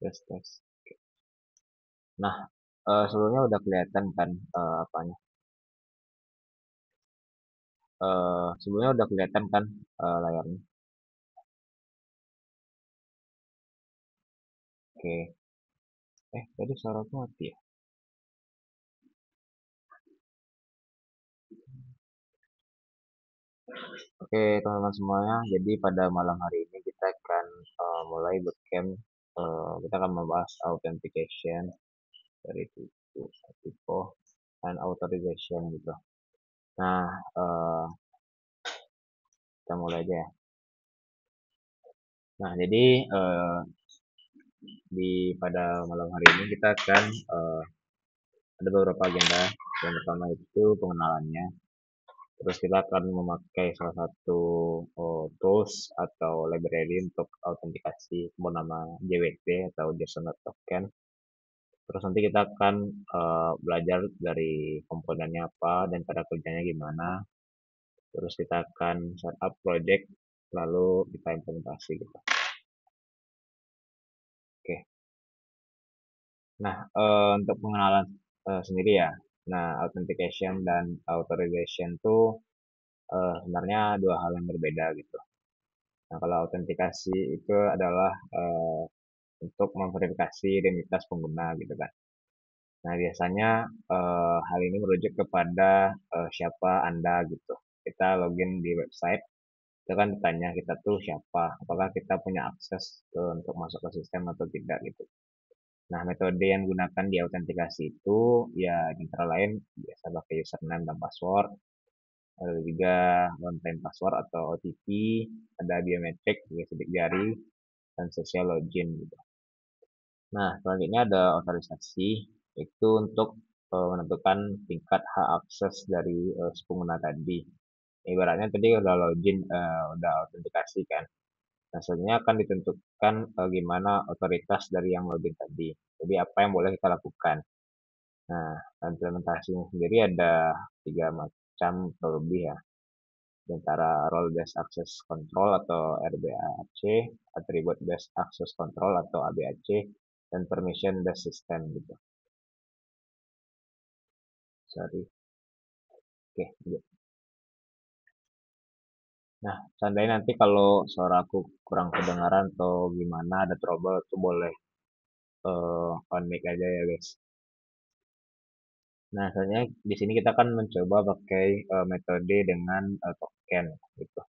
tes tes. Nah, sebelumnya udah kelihatan kan apanya? Sebelumnya udah kelihatan kan layarnya. Oke. Tadi suaraku mati ya. Oke, teman-teman semuanya. Jadi pada malam hari ini kita akan mulai bootcamp. Kita akan membahas authentication dari typo dan authorization gitu. Nah, kita mulai aja ya. Nah, jadi pada malam hari ini kita akan ada beberapa agenda. Yang pertama itu pengenalannya. Terus kita akan memakai salah satu tools atau library untuk autentikasi bernama JWT atau JSON Web Token. Terus nanti kita akan belajar dari komponennya apa dan cara kerjanya gimana. Terus kita akan setup project lalu kita implementasi gitu. Oke. Nah, untuk pengenalan sendiri ya. Nah, authentication dan authorization itu sebenarnya dua hal yang berbeda gitu. Nah, kalau autentikasi itu adalah untuk memverifikasi identitas pengguna gitu kan. Nah, biasanya hal ini merujuk kepada siapa Anda gitu. Kita login di website, itu kan ditanya kita tuh siapa, apakah kita punya akses untuk masuk ke sistem atau tidak gitu. Nah, metode yang digunakan di autentikasi itu ya antara lain biasa pakai username dan password, ada juga one time password atau OTP, ada biometrik juga sidik jari, dan social login gitu. Nah, selanjutnya ada otorisasi, itu untuk menentukan tingkat hak akses dari si pengguna tadi. Ibaratnya tadi udah login, udah autentikasi kan. Nah, selanjutnya akan ditentukan gimana otoritas dari yang login tadi. Jadi apa yang boleh kita lakukan. Nah, implementasinya sendiri ada tiga macam atau lebih ya. Di antara role based access control atau RBAC, attribute based access control atau ABAC, dan permission based system gitu. Sorry. Oke, lanjut. Nah, seandainya nanti kalau suara aku kurang kedengaran atau gimana ada trouble itu boleh on mic aja ya guys. Nah, sebenarnya di sini kita kan mencoba pakai metode dengan token gitu.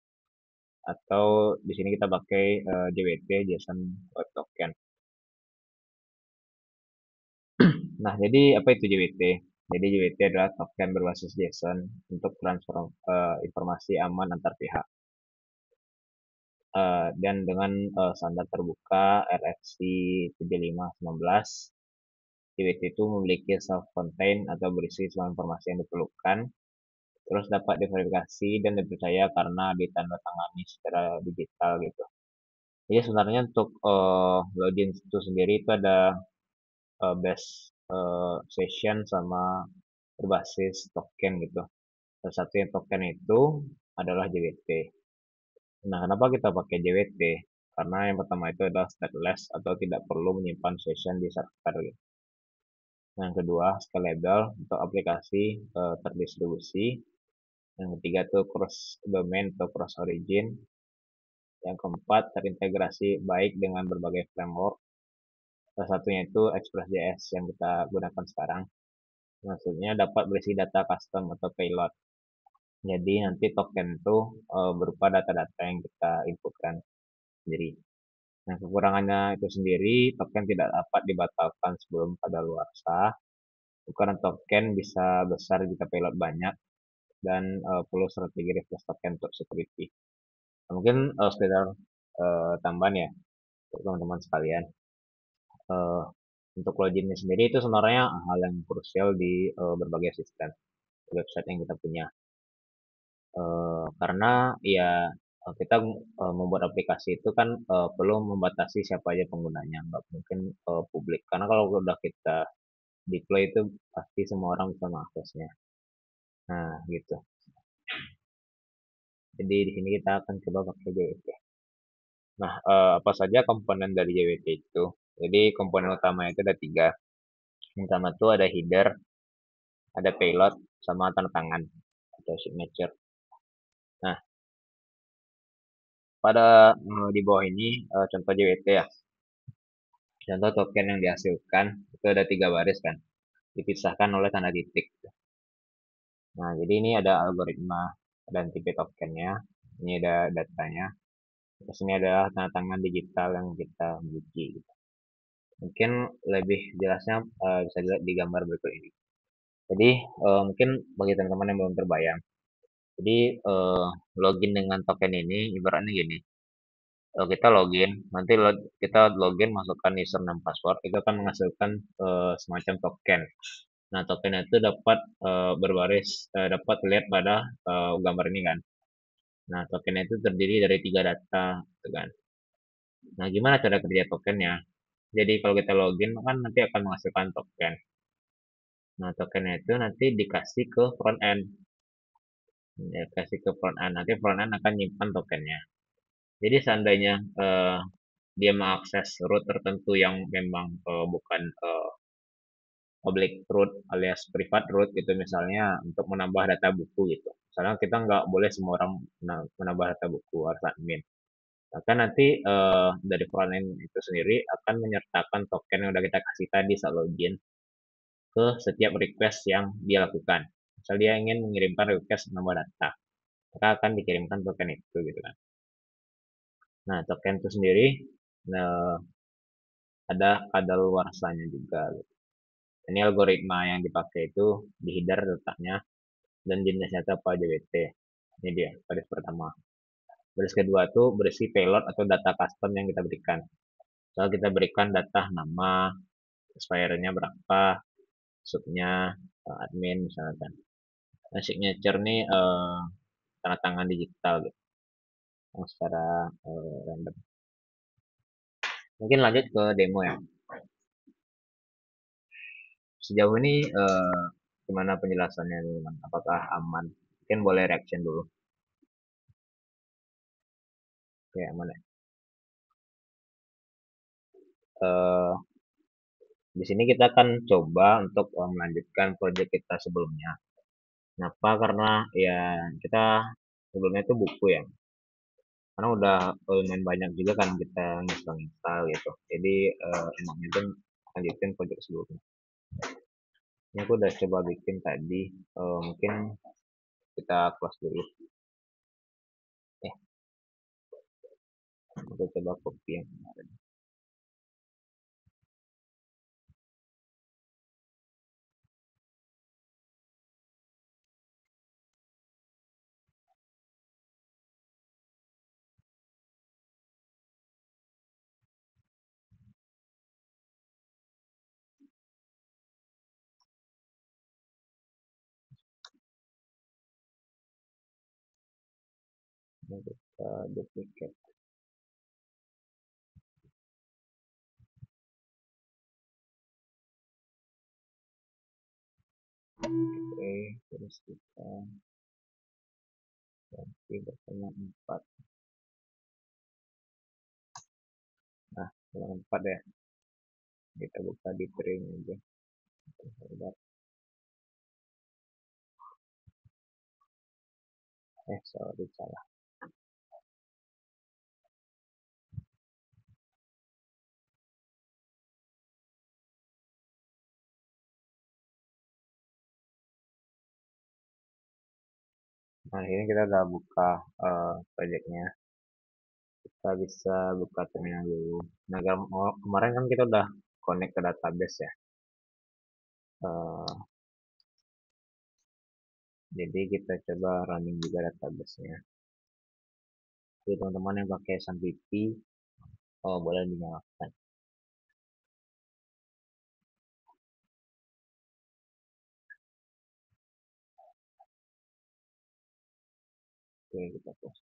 Atau di sini kita pakai JWT, JSON Web Token. Nah, jadi apa itu JWT? Jadi JWT adalah token berbasis JSON untuk transfer informasi aman antar pihak. Dan dengan standar terbuka RFC 7519, JWT itu memiliki self-contained atau berisi semua informasi yang diperlukan, terus dapat diverifikasi dan dipercaya karena ditandatangani secara digital gitu. Jadi sebenarnya untuk login itu sendiri itu ada base session sama berbasis token gitu. Salah satu yang token itu adalah JWT. Nah, kenapa kita pakai JWT? Karena yang pertama itu adalah stateless atau tidak perlu menyimpan session di server gitu. Yang kedua, scalable untuk aplikasi terdistribusi. Yang ketiga itu cross domain atau cross origin. Yang keempat, terintegrasi baik dengan berbagai framework. Salah satunya itu Express.js yang kita gunakan sekarang. Maksudnya dapat berisi data custom atau payload. Jadi nanti token itu berupa data-data yang kita inputkan sendiri. Nah, kekurangannya itu sendiri, token tidak dapat dibatalkan sebelum kadaluarsa. Ukuran token bisa besar jika payload banyak dan perlu strategi reverse token untuk security. Nah, mungkin sekedar tambahan ya untuk teman-teman sekalian. Eh, untuk loginnya sendiri itu sebenarnya hal yang krusial di berbagai sistem website yang kita punya. Karena ya kita membuat aplikasi itu kan perlu membatasi siapa aja penggunanya, nggak mungkin publik. Karena kalau udah kita deploy itu pasti semua orang bisa mengaksesnya. Nah, gitu. Jadi di sini kita akan coba pakai JWT. Nah, apa saja komponen dari JWT itu? Jadi komponen utama itu ada tiga. Yang pertama tuh ada header, ada payload, sama tanda tangan atau signature. Nah, pada di bawah ini contoh JWT ya. Contoh token yang dihasilkan itu ada 3 baris kan, dipisahkan oleh tanda titik. Nah, jadi ini ada algoritma dan tipe tokennya. Ini ada datanya. Terus ini adalah tanda tangan digital yang kita miliki. Mungkin lebih jelasnya bisa dilihat di gambar berikut ini. Jadi mungkin bagi teman-teman yang belum terbayang. Jadi login dengan token ini ibaratnya gini. Kita login, nanti kita login masukkan username dan password, itu akan menghasilkan semacam token. Nah, token itu dapat berbaris, dapat lihat pada gambar ini kan. Nah, token itu terdiri dari 3 data, gitu kan. Nah, gimana cara kerja tokennya? Jadi kalau kita login kan nanti akan menghasilkan token. Nah, tokennya itu nanti dikasih ke front end. Ya, kasih ke front end. Nanti front end akan nyimpan tokennya. Jadi seandainya dia mengakses root tertentu yang memang bukan public root alias private root gitu misalnya untuk menambah data buku gitu. Misalnya kita nggak boleh semua orang menambah data buku harus admin. Maka nanti dari frontend itu sendiri akan menyertakan token yang udah kita kasih tadi saat login ke setiap request yang dia lakukan. Misal dia ingin mengirimkan request menambah data, maka akan dikirimkan token itu gitu kan. Nah, token itu sendiri nah, ada kadaluarsanya juga gitu. Ini algoritma yang dipakai itu di header letaknya dan jenisnya itu apa JWT. Ini dia baris pertama. Baris kedua tuh berisi payload atau data custom yang kita berikan. Soal kita berikan data nama, expirednya berapa, subnya, admin misalnya kan. Nah, signature nih tanda tangan digital gitu, yang secara random. Mungkin lanjut ke demo ya. Sejauh ini gimana penjelasannya teman? Apakah aman? Mungkin boleh reaction dulu. Oke, aman ya. Eh, di sini kita akan coba untuk melanjutkan proyek kita sebelumnya. Kenapa? Karena ya kita sebelumnya itu buku ya. Karena udah lumayan banyak juga kan kita install gitu. Jadi enaknya tuh lanjutin proyek sebelumnya. Ini aku udah coba bikin tadi. Mungkin kita close dulu. Aku coba copy yang kemarin. Ini kita duplicate. Oke, terus kita ganti datanya 4. Nah, kalau 4 ya. Kita buka di train aja. Sorry, salah. Nah, ini kita udah buka projectnya. Kita bisa buka terminal dulu. Nah, kemarin kan kita udah connect ke database ya. Eh, jadi kita coba running juga database-nya. Jadi teman-teman yang pakai SunPP, boleh dinyalakan. Oke, kita close.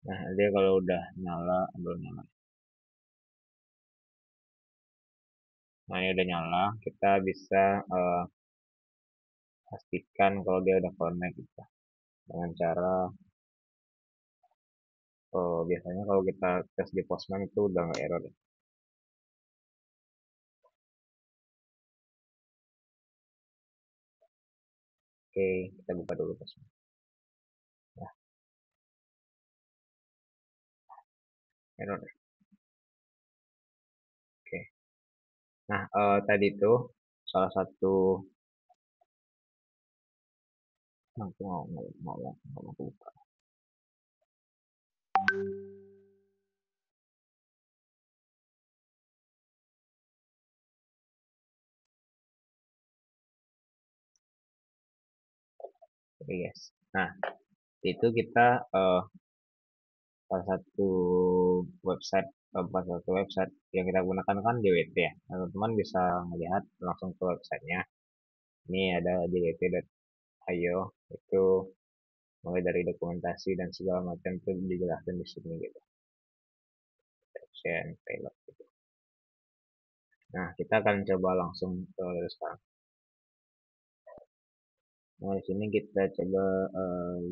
Nah, dia kalau udah nyala, belum nyala. Nah, ini udah nyala, kita bisa pastikan kalau dia udah connect gitu. Dengan cara biasanya kalau kita tes di Postman itu udah nggak error ya. Oke, kita buka dulu Postman. Nah, error ya. Oke. Nah, tadi tuh salah satu aku mau buka. Oke, guys. Nah, itu kita salah satu website bukan satu website yang kita gunakan kan JWT ya. Nah, teman-teman bisa melihat langsung ke websitenya. Ini ada jwt.io, itu mulai dari dokumentasi dan segala macam itu dijelaskan di sini gitu. Section, payload gitu. Nah, kita akan coba langsung ke sekarang. Nah, di sini kita coba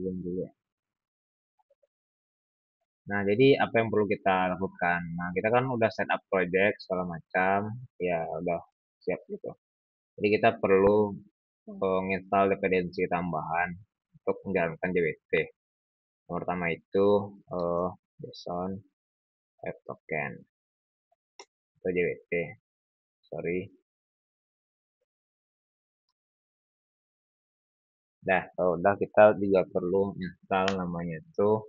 zoom dulu ya. Nah, jadi apa yang perlu kita lakukan? Nah, kita kan udah setup project segala macam, ya udah siap gitu. Jadi kita perlu menginstal dependensi tambahan untuk menjalankan JWT. Yang pertama itu JSON Web Token atau JWT. Sorry. Nah, kalau udah kita juga perlu install namanya itu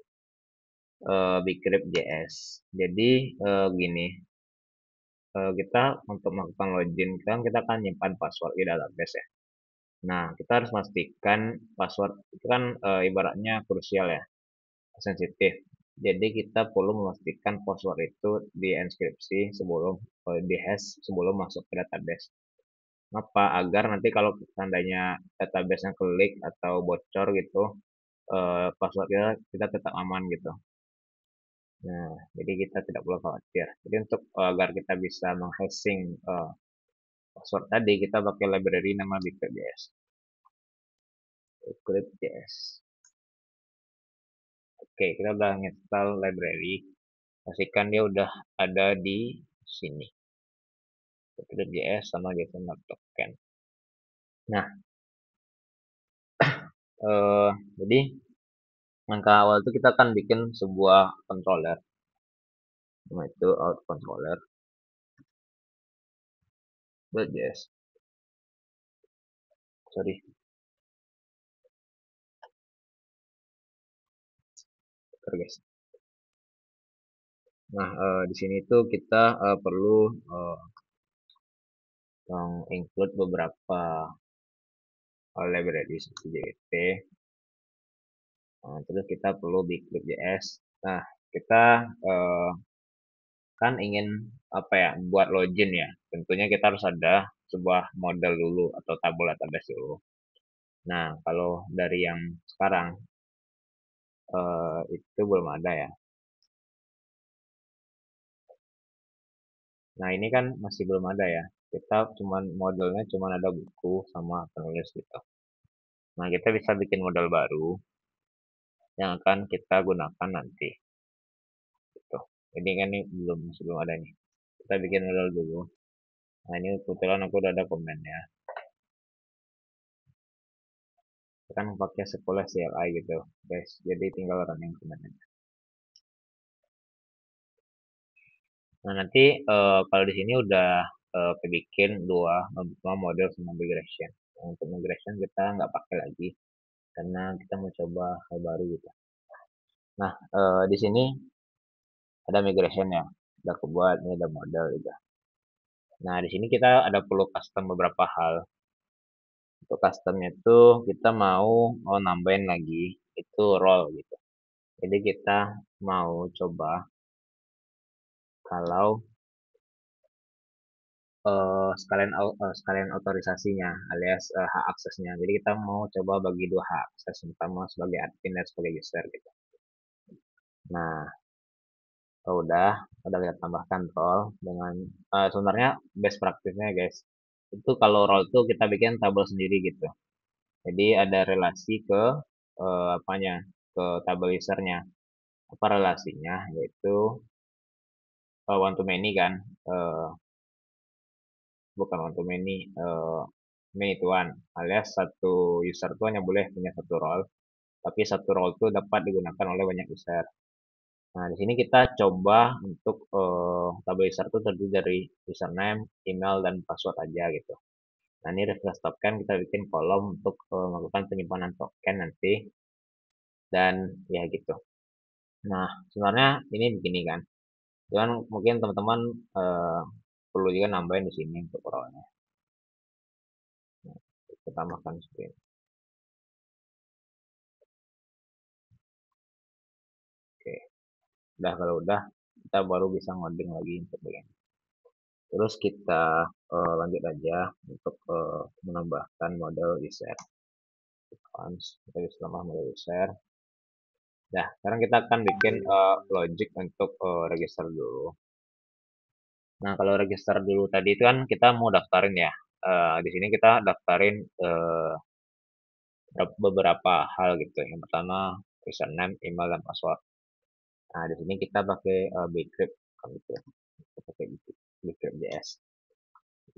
Bcrypt.js. Jadi gini, kita untuk melakukan login kan kita akan nyimpan password di database ya. Nah, kita harus pastikan password itu kan ibaratnya krusial ya, sensitif. Jadi kita perlu memastikan password itu dienkripsi sebelum dihash sebelum masuk ke database. Kenapa? Agar nanti kalau seandainya database-nya klik atau bocor gitu, password kita tetap aman gitu. Nah, jadi kita tidak perlu khawatir. Jadi untuk agar kita bisa menghashing password tadi, kita pakai library nama Bcrypt.js. Bcrypt.js. Oke, kita udah install library. Pastikan dia udah ada di sini. Bcrypt.js sama JSON Token. Nah, jadi langkah awal itu kita akan bikin sebuah controller. Nama itu out controller. .js. Sorry. Bentar, guys. Nah, di sini tuh kita perlu include beberapa library seperti JWT. Nah, terus kita perlu Bcrypt.js. Nah, kita kan ingin apa ya, buat login ya. Tentunya kita harus ada sebuah model dulu atau tabel database dulu. Nah, kalau dari yang sekarang itu belum ada ya. Nah, ini kan masih belum ada ya. Kita modelnya cuman ada buku sama penulis gitu. Nah, kita bisa bikin model baru yang akan kita gunakan nanti gitu. Jadi kan ini belum ada nih. Kita bikin model dulu. Nah, ini kebetulan aku udah ada komennya. Kita kan pakai sekolah CLI gitu, guys. Jadi tinggal running komennya. Nah, nanti kalau di sini udah bikin dua model sama migration. Nah, untuk migration kita nggak pakai lagi karena kita mau coba hal baru gitu. Nah, di sini ada migration ya. Udah kebuat, ini ada model juga. Nah, di sini kita ada perlu custom beberapa hal. Untuk customnya itu kita mau nambahin lagi itu role gitu. Jadi kita mau coba kalau sekalian otorisasinya alias hak aksesnya. Jadi kita mau coba bagi dua hak akses, pertama sebagai admin dan sebagai user gitu. Nah, udah kita tambahkan role dengan sebenarnya best practice-nya guys. Itu kalau role itu kita bikin tabel sendiri gitu. Jadi ada relasi ke apanya, ke tabel usernya. apa relasinya, yaitu one to many kan, eh, bukan one to many, many to one, alias satu user tuh hanya boleh punya satu role, tapi satu role itu dapat digunakan oleh banyak user. Nah, di sini kita coba untuk tabel user itu terdiri dari username, email, dan password aja gitu. Nah, ini refresh token kita bikin kolom untuk melakukan penyimpanan token nanti, dan ya gitu. Nah, sebenarnya ini begini kan. Cuman mungkin teman-teman eh, perlu juga nambahin di sini untuk role-nya. Nah, kita tambahkan screen. Oke, udah kalau udah kita baru bisa ngoding lagi untuk bagian. Terus kita lanjut aja untuk menambahkan model user. Kita bisa tambah model user. Nah, sekarang kita akan bikin logic untuk register dulu. Nah, kalau register dulu tadi itu kan kita mau daftarin ya. Di sini kita daftarin beberapa hal gitu. Yang pertama username, email, dan password. Nah, di sini kita pakai bcrypt kan gitu. Kita pakai bcrypt JS.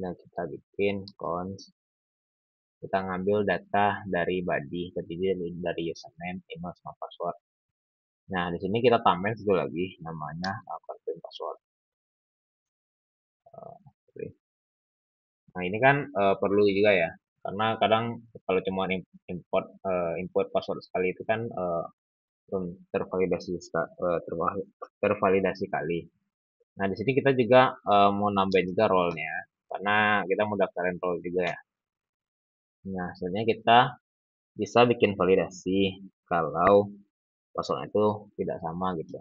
Nah, kita bikin cons, kita ngambil data dari body, terdiri dari username, email, sama password. Nah, di sini kita tambahin satu lagi namanya confirm password. Nah, ini kan perlu juga ya, karena kadang kalau cuma import password sekali itu kan belum tervalidasi kali. Nah, di sini kita juga mau nambahin juga role-nya, karena kita mau daftarin role juga ya. Nah, sebenarnya kita bisa bikin validasi kalau password itu tidak sama gitu.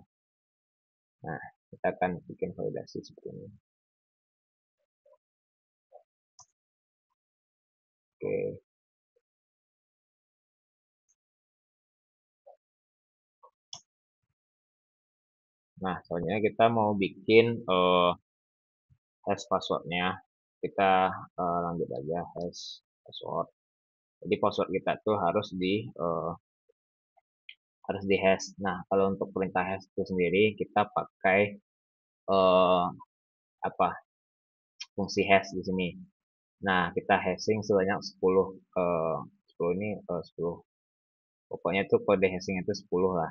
Nah, kita akan bikin validasi seperti ini. Oke. Nah, soalnya kita mau bikin hash passwordnya. Kita lanjut aja hash password. Jadi password kita tuh harus di hash. Nah, kalau untuk perintah hash itu sendiri kita pakai eh, apa fungsi hash di sini. Nah, kita hashing sebanyak 10 10 ini 10. Pokoknya tuh kode hashing itu 10 lah.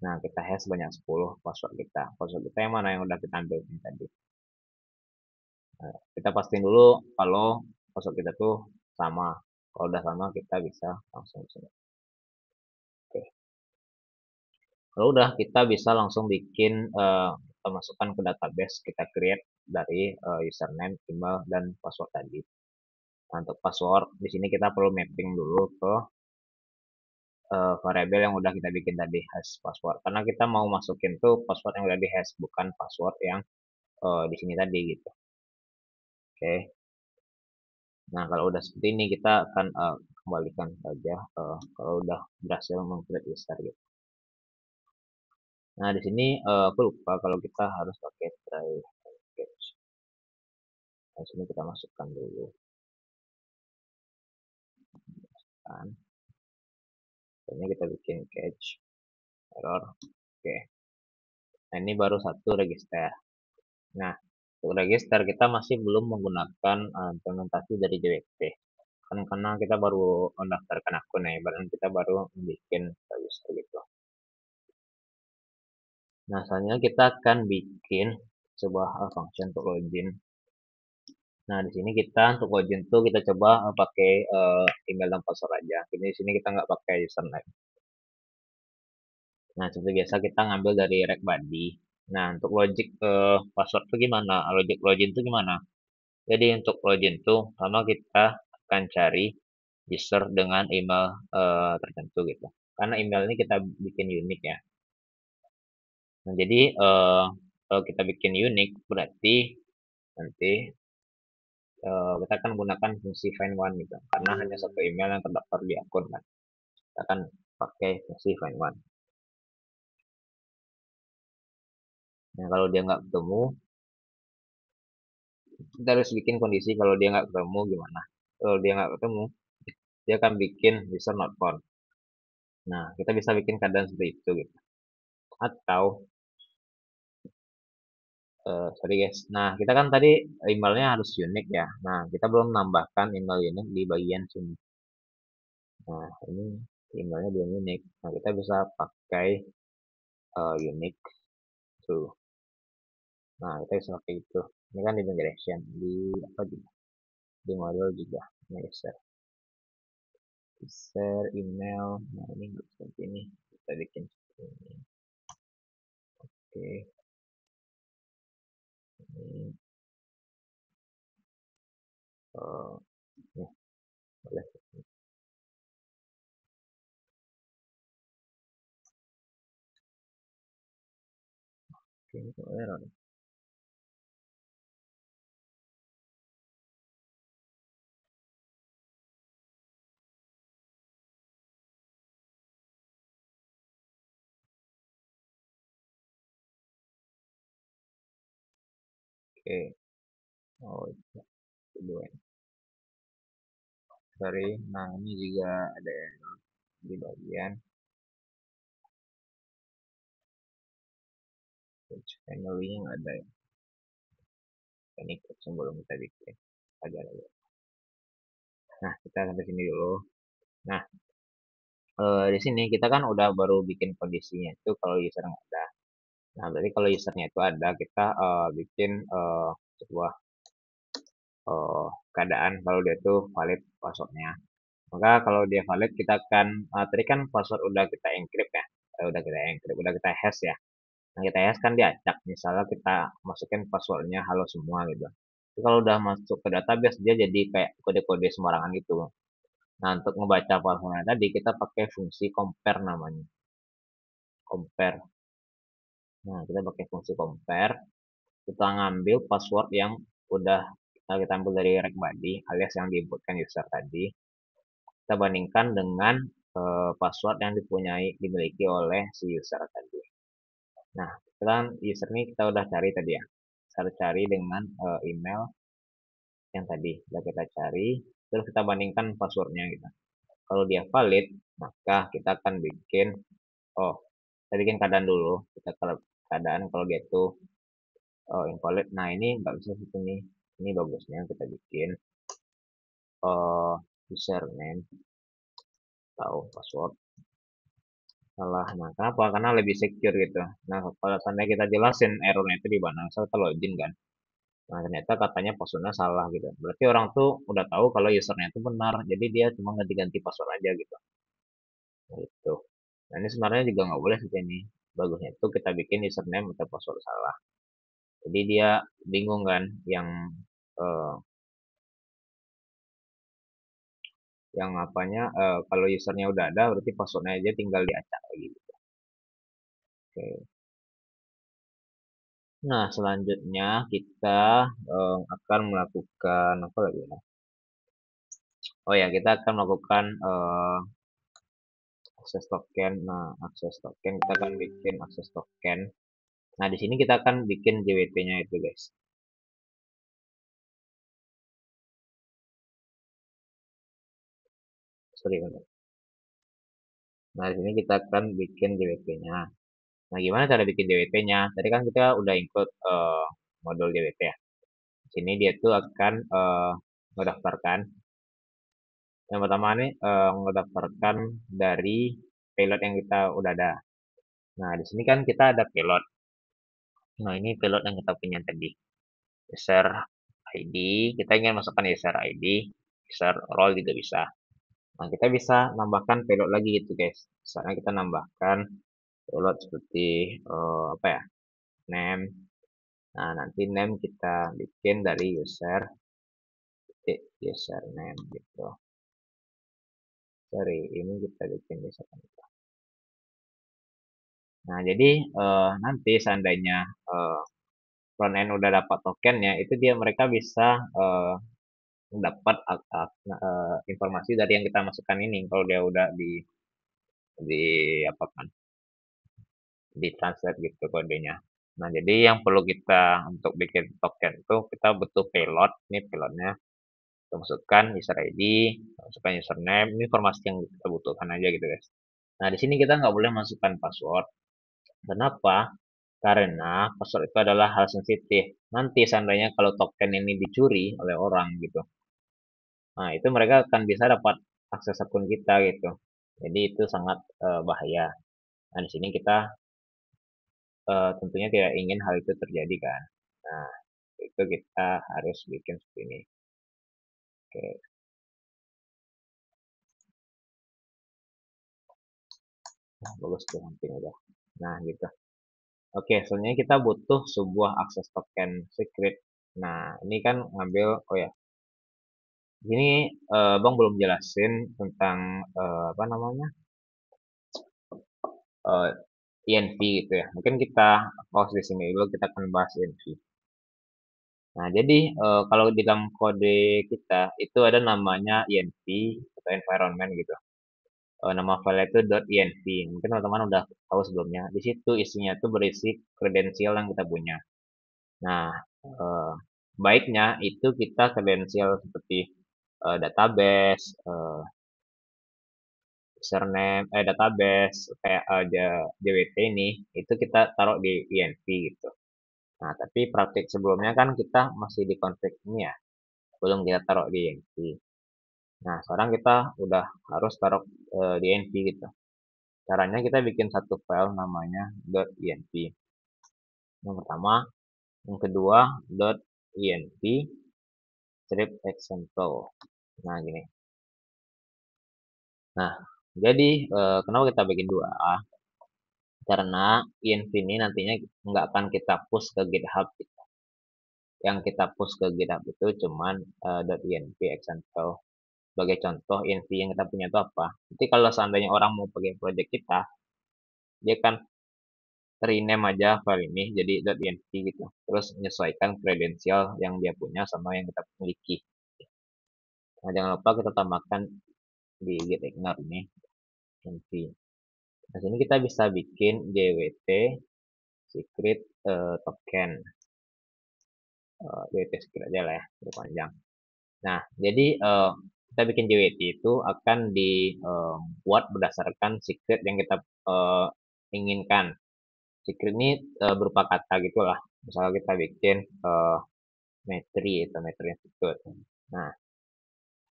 Nah, kita hash sebanyak 10 password kita. Password kita yang mana yang udah kita ambil tadi. Nah, kita pastiin dulu kalau password kita tuh sama. Kalau udah sama kita bisa langsung sini. Oke. Kalau udah kita bisa langsung bikin kita masukkan ke database, kita create dari username, email, dan password tadi. Nah, untuk password di sini kita perlu mapping dulu ke variabel yang udah kita bikin tadi hash password, karena kita mau masukin tuh password yang udah di hash, bukan password yang di sini tadi gitu. Oke. Nah, kalau udah seperti ini kita akan kembalikan saja kalau udah berhasil mengcreate user gitu. Nah, di sini aku lupa kalau kita harus pakai try catch. Nah, sini kita masukkan dulu kan. Ini kita bikin catch error. Oke. Nah, ini baru satu register. Nah, untuk register kita masih belum menggunakan implementasi dari JWT. Kan karena kita baru mendaftarkan akun ya, ibaratnya kita baru bikin register gitu. Nah, selanjutnya kita akan bikin sebuah function untuk login. Nah, di sini kita untuk login tuh kita coba pakai email dan password aja. Jadi di sini kita nggak pakai username. Nah, seperti biasa kita ngambil dari rec body. Nah, untuk logic password tuh gimana? Logic login tuh gimana? Jadi untuk login tuh sama kita akan cari user dengan email tertentu gitu. Karena email ini kita bikin unik ya. Nah, jadi kalau kita bikin unik berarti nanti kita akan gunakan fungsi find one gitu. Karena hanya satu email yang terdaftar di akun kan. Kita akan pakai fungsi find one. Nah, kalau dia nggak ketemu, kita harus bikin kondisi kalau dia nggak ketemu gimana. Kalau dia nggak ketemu, dia akan bikin user not found. Nah, kita bisa bikin keadaan seperti itu gitu. Atau sorry guys. Nah, kita kan tadi emailnya harus unik ya. Nah, kita belum menambahkan email unik di bagian sini. Nah, ini emailnya belum unik. Nah, kita bisa pakai unique tuh. Nah, kita bisa pakai itu. Ini kan di migration, di apa juga? Di model juga. Nah, share email. Nah, ini seperti ini. Kita bikin seperti ini. Oke, ini ya, boleh. Oke, ini kok error. Oke, oh itu kedua. Sorry. Nah, ini juga ada error di bagian page family yang ada ya. Ini sebelum kita bikin. Agak lagi. Nah, kita sampai sini dulu. Nah, di sini kita kan udah baru bikin kondisinya itu kalau user nggak ada. Nah, berarti kalau usernya itu ada, kita bikin sebuah keadaan kalau dia tuh valid passwordnya. Maka kalau dia valid, kita akan tadi kan password udah kita encrypt ya, udah kita encrypt, udah kita hash ya. Nah, kita hash kan diacak. Misalnya kita masukin passwordnya halo semua gitu. Tapi kalau udah masuk ke database, dia jadi kayak kode-kode sembarangan gitu. Nah, untuk membaca passwordnya tadi, kita pakai fungsi compare namanya. Compare. Nah, kita pakai fungsi compare. Kita ngambil password yang udah kita ambil dari regbody alias yang diinputkan user tadi. Kita bandingkan dengan password yang dimiliki oleh si user tadi. Nah, sekarang user ini kita udah cari tadi ya. Kita cari dengan email yang tadi sudah kita cari, terus kita bandingkan passwordnya gitu. Kalau dia valid, maka kita akan bikin, oh, kita bikin keadaan dulu. Kita keadaan kalau dia itu invalid. Nah, ini nggak bisa seperti ini. Ini bagusnya kita bikin username atau password salah. Nah, kenapa? Karena lebih secure gitu. Nah, kalau seandainya kita jelasin errornya itu di mana, misal kita login kan. Nah, ternyata katanya passwordnya salah gitu. Berarti orang tuh udah tahu kalau usernya itu benar. Jadi dia cuma ganti-ganti password aja gitu. Nah, itu. Nah, ini sebenarnya juga nggak boleh seperti ini. Bagusnya itu kita bikin username atau password salah. Jadi dia bingung kan eh, yang apanya kalau usernya udah ada berarti passwordnya aja tinggal diacak lagi gitu. Oke. Nah, selanjutnya kita akan melakukan apa lagi ya? Oh ya, kita akan melakukan akses token. Nah, akses token kita akan bikin akses token. Nah, di sini kita akan bikin JWT-nya itu, guys. Sorry, bentar. Nah, di sini kita akan bikin JWT-nya. Nah, gimana cara bikin JWT-nya? Tadi kan kita udah include modul JWT ya. Di sini dia tuh akan mendaftarkan. Yang pertama nih mendaftarkan dari payload yang kita udah ada. Nah, di sini kan kita ada payload. Nah, ini payload yang kita punya tadi. User ID, kita ingin masukkan user ID, user role juga bisa. Nah, kita bisa nambahkan payload lagi gitu, guys. Misalnya kita nambahkan payload seperti apa ya? Name. Nah, nanti name kita bikin dari username gitu. Sorry, ini kita bikin username. Nah, jadi nanti seandainya eh, front end udah dapat tokennya, itu dia mereka bisa dapat informasi dari yang kita masukkan ini kalau dia udah di apa kan di translate gitu kodenya. Nah, jadi yang perlu kita untuk bikin token itu kita butuh payload. Ini payloadnya kita masukkan user ID, masukkan username. Ini informasi yang kita butuhkan aja gitu guys. Nah, di sini kita nggak boleh masukkan password. Kenapa? Karena password itu adalah hal sensitif. Nanti seandainya kalau token ini dicuri oleh orang gitu, nah itu mereka akan bisa dapat akses akun kita gitu. Jadi itu sangat bahaya. Nah di sini kita tentunya tidak ingin hal itu terjadi kan. Nah itu kita harus bikin seperti ini. Oke, nah, bagus tuh hampir udah. Nah gitu. Oke, selanjutnya kita butuh sebuah akses token secret. Nah ini kan ngambil, oh ya, ini Bang belum jelasin tentang apa namanya, eh, INV gitu ya. Mungkin kita pause di sini dulu, kita akan bahas INV. Nah, jadi kalau di dalam kode kita itu ada namanya INV atau environment gitu. Nama file itu .env. Mungkin teman-teman udah tahu sebelumnya. Di situ isinya itu berisi kredensial yang kita punya. Nah, eh, baiknya itu kita kredensial seperti database, username, database kayak JWT ini itu kita taruh di INV gitu. Nah, tapi praktik sebelumnya kan kita masih di config ini ya, belum kita taruh di INV. Nah, sekarang kita udah harus taruh di INV gitu. Caranya kita bikin satu file namanya .env. Yang pertama, yang kedua .env strip example. Nah, gini. Nah, jadi kenapa kita bikin dua? Karena env ini nantinya nggak akan kita push ke GitHub gitu. Yang kita push ke GitHub itu cuman .env example. Sebagai contoh, env yang kita punya itu apa? Jadi kalau seandainya orang mau pakai project kita, dia kan rename aja file ini jadi .env gitu. Terus menyesuaikan kredensial yang dia punya sama yang kita miliki. Nah, jangan lupa kita tambahkan di gitignore ini env. Nah, sini kita bisa bikin jwt secret token. Jwt secret aja lah ya, lebih panjang. Nah, jadi kita bikin JWT itu akan dibuat berdasarkan secret yang kita inginkan. Secret ini berupa kata gitulah. Misalnya kita bikin metri atau metri institute. Nah,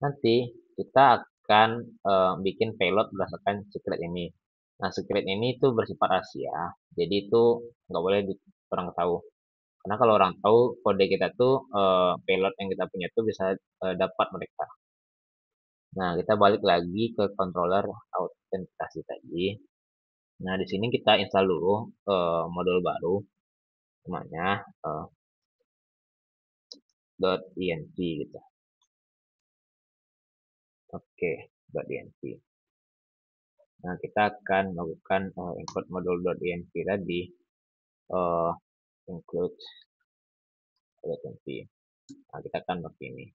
nanti kita akan bikin payload berdasarkan secret ini. Nah, secret ini itu bersifat rahasia. Jadi itu nggak boleh orang tahu. Karena kalau orang tahu kode kita tuh payload yang kita punya tuh bisa dapat mereka. Nah, kita balik lagi ke controller autentikasi tadi. Nah, di sini kita install dulu modul baru namanya .env gitu. Oke, .env. Nah, kita akan melakukan import modul .env tadi, uh, include .env. Nah, kita akan pakai ini,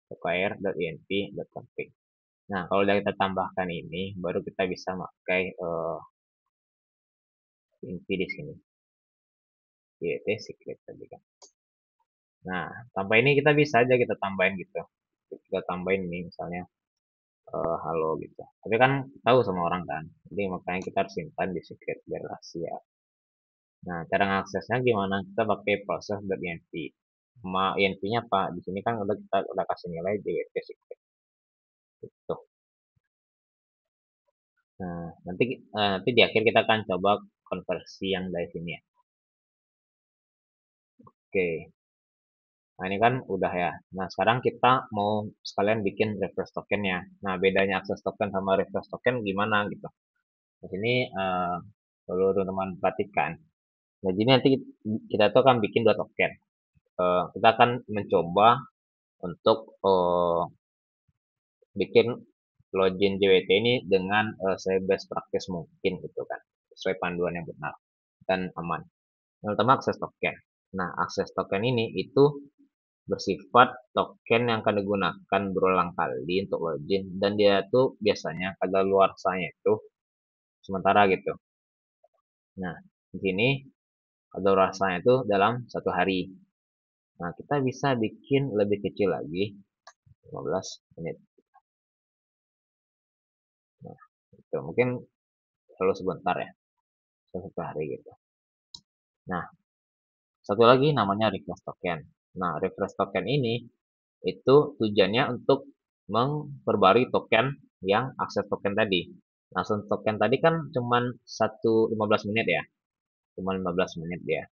require.env.config. Nah, kalau udah kita tambahkan ini, baru kita bisa pakai env di sini, yt secret tadi kan. Nah, tanpa ini kita bisa aja kita tambahin gitu. Kita tambahin ini misalnya halo gitu. Tapi kan tahu sama orang kan. Jadi makanya kita harus simpan di secret biar rahasia. Nah, cara mengaksesnya gimana? Kita pakai proses.env. Sama env-nya apa? Di sini kan kita udah kasih nilai jwt secret. Gitu. Nah, nanti di akhir kita akan coba konversi yang dari sini ya. Oke. Nah, ini kan udah ya. Nah, sekarang kita mau sekalian bikin refresh tokennya. Nah, bedanya akses token sama refresh token gimana gitu. Di sini perlu teman-teman perhatikan. Nah, jadi nanti kita tuh akan bikin dua token. Kita akan mencoba untuk bikin login JWT ini dengan sebest practice mungkin gitu kan. Sesuai panduan yang benar dan aman. Yang pertama akses token. Nah, akses token ini itu bersifat token yang akan digunakan berulang kali untuk login dan dia tuh biasanya kadaluarsanya itu sementara gitu. Nah, di sini kadaluarsanya itu dalam satu hari. Nah, kita bisa bikin lebih kecil lagi, 15 menit. Nah, itu mungkin perlu sebentar ya. satu hari gitu. Nah, satu lagi namanya refresh token. Nah, refresh token ini itu tujuannya untuk memperbarui token yang akses token tadi. Nah, token tadi kan cuman 15 menit ya, cuma 15 menit dia.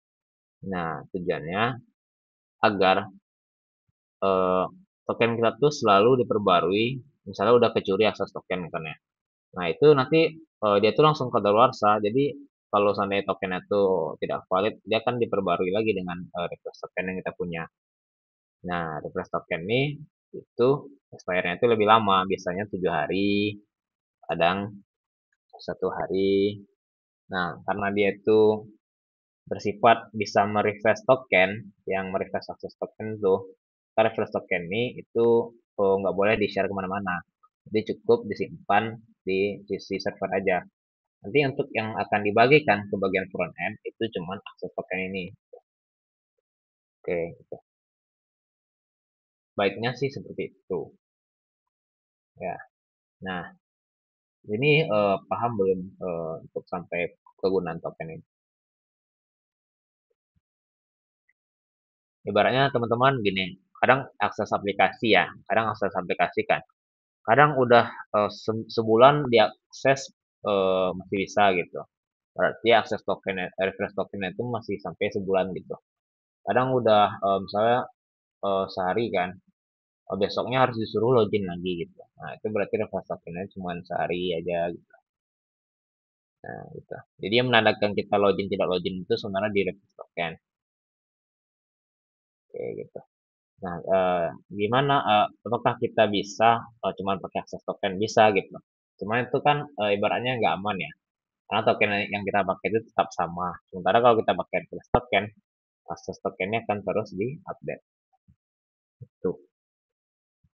Nah, tujuannya agar eh, token kita tuh selalu diperbarui. Misalnya udah kecuri akses token kan ya. Nah, itu nanti dia tuh langsung kadaluarsa. Jadi kalau seandainya tokennya tuh tidak valid, dia akan diperbarui lagi dengan refresh token yang kita punya. Nah, refresh token ini itu expirednya itu lebih lama, biasanya 7 hari, kadang 1 hari. Nah, karena dia itu bersifat bisa merefresh token, yang merefresh akses token itu, refresh token ini itu nggak boleh di-share kemana-mana. Jadi cukup disimpan di sisi server aja. Nanti untuk yang akan dibagikan ke bagian front end itu cuma akses token ini. Oke, gitu. Baiknya sih seperti itu. Ya. Nah, ini paham belum untuk sampai kegunaan token ini? Ibaratnya teman-teman gini, kadang akses aplikasi ya, kadang akses aplikasi kan, kadang udah sebulan diakses masih bisa gitu. Berarti akses token, refresh token itu masih sampai sebulan gitu. Kadang udah misalnya sehari kan, besoknya harus disuruh login lagi gitu. Nah, itu berarti refresh tokennya cuma sehari aja gitu. Nah, gitu. Jadi yang menandakan kita login tidak login itu sebenarnya di refresh token. Oke, gitu. Nah, gimana, apakah kita bisa cuma pakai akses token? Bisa gitu. Cuma itu kan ibaratnya nggak aman ya. Karena token yang kita pakai itu tetap sama. Sementara kalau kita pakai refresh token, akses tokennya akan terus di-update. Tuh.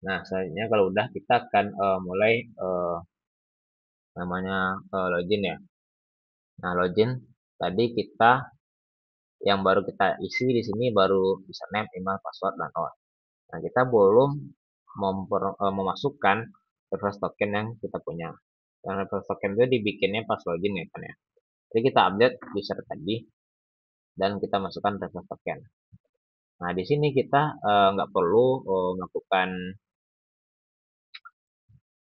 Nah, selanjutnya kalau udah kita akan mulai namanya login ya. Nah, login tadi kita yang baru kita isi di sini baru username, email, password, dan all. Nah, kita belum memasukkan reference token yang kita punya. Dan reference token itu dibikinnya pas login ya kan ya. Jadi kita update user tadi dan kita masukkan reference token. Nah, di sini kita nggak perlu melakukan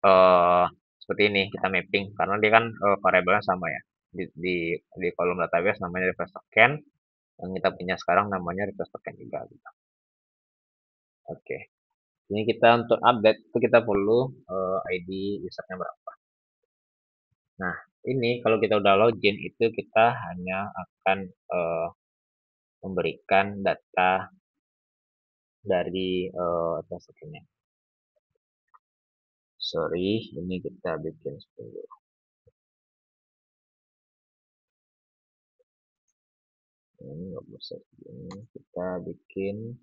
eh, seperti ini kita mapping karena dia kan variabelnya sama ya. Di kolom database namanya reference token, yang kita punya sekarang namanya reference token juga gitu. Oke. Ini kita untuk update itu kita perlu ID usernya berapa. Nah, ini kalau kita udah login itu kita hanya akan memberikan data dari tokennya. Sorry, ini kita bikin dulu. Ini nggak bisa ini kita bikin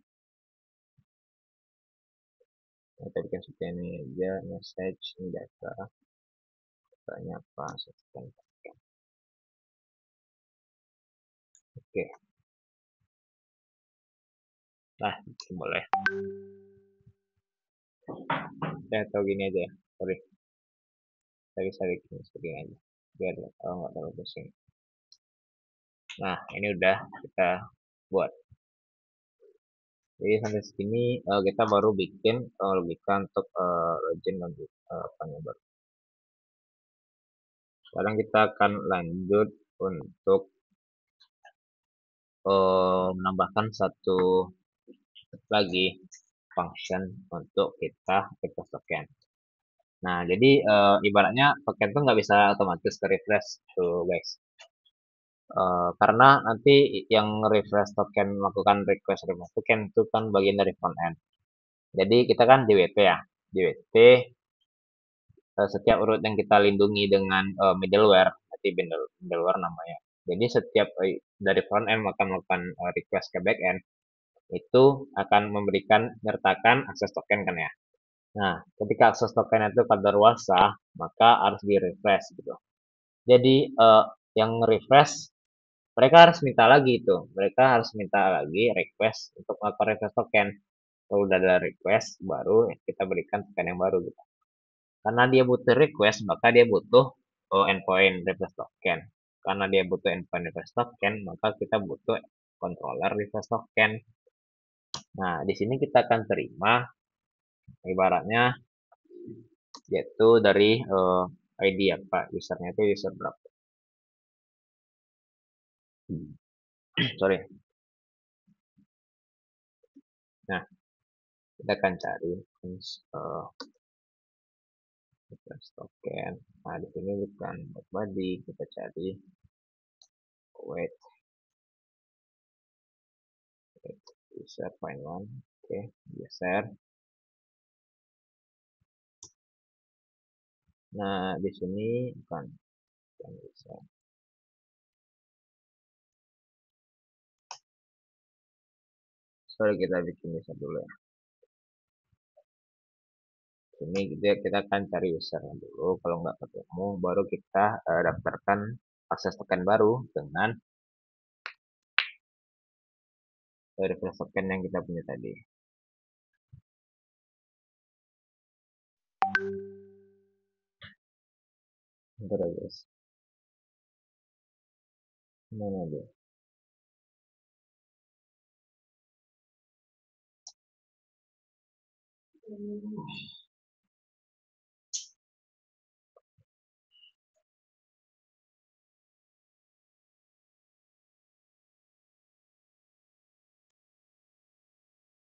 seperti ini aja, message ini data, datanya apa, sekian. Oke, nah boleh. Saya tahu gini aja ya, sorry, saya bikin seperti ini aja, biar nggak terlalu pusing. Nah, ini udah kita buat. Jadi sampai sini kita baru bikin logika untuk login dan baru. Sekarang kita akan lanjut untuk menambahkan satu lagi function untuk kita refresh token. Nah, jadi ibaratnya token tuh nggak bisa otomatis ke refresh tuh guys. Karena nanti yang refresh token melakukan request refresh token itu kan bagian dari front end. Jadi kita kan DWT ya. DWT setiap urut yang kita lindungi dengan middleware, berarti middleware namanya. Jadi setiap dari front end akan melakukan request ke back end itu akan memberikan menyertakan akses token kan ya. Nah, ketika akses token itu kadaluarsa, maka harus di refresh gitu. Jadi yang refresh mereka harus minta lagi itu. Mereka harus minta lagi request untuk melakukan refresh token. Kalau udah ada request, baru kita berikan token yang baru gitu. Karena dia butuh request, maka dia butuh endpoint refresh token. karena dia butuh endpoint request token, maka kita butuh controller request token. Nah, di sini kita akan terima ibaratnya yaitu dari ID apa, usernya itu user berapa. Sorry. Nah, kita akan cari request token. Nah, di sini bukan body, kita cari wait user find one. Oke, geser. Nah, di sini bukan user. Sorry, kita bikin user dulu ya. Ini kita akan cari usernya dulu. Kalau nggak ketemu, baru kita daftarkan akses token baru dengan request token yang kita punya tadi. Bentar ya guys. Mana dia?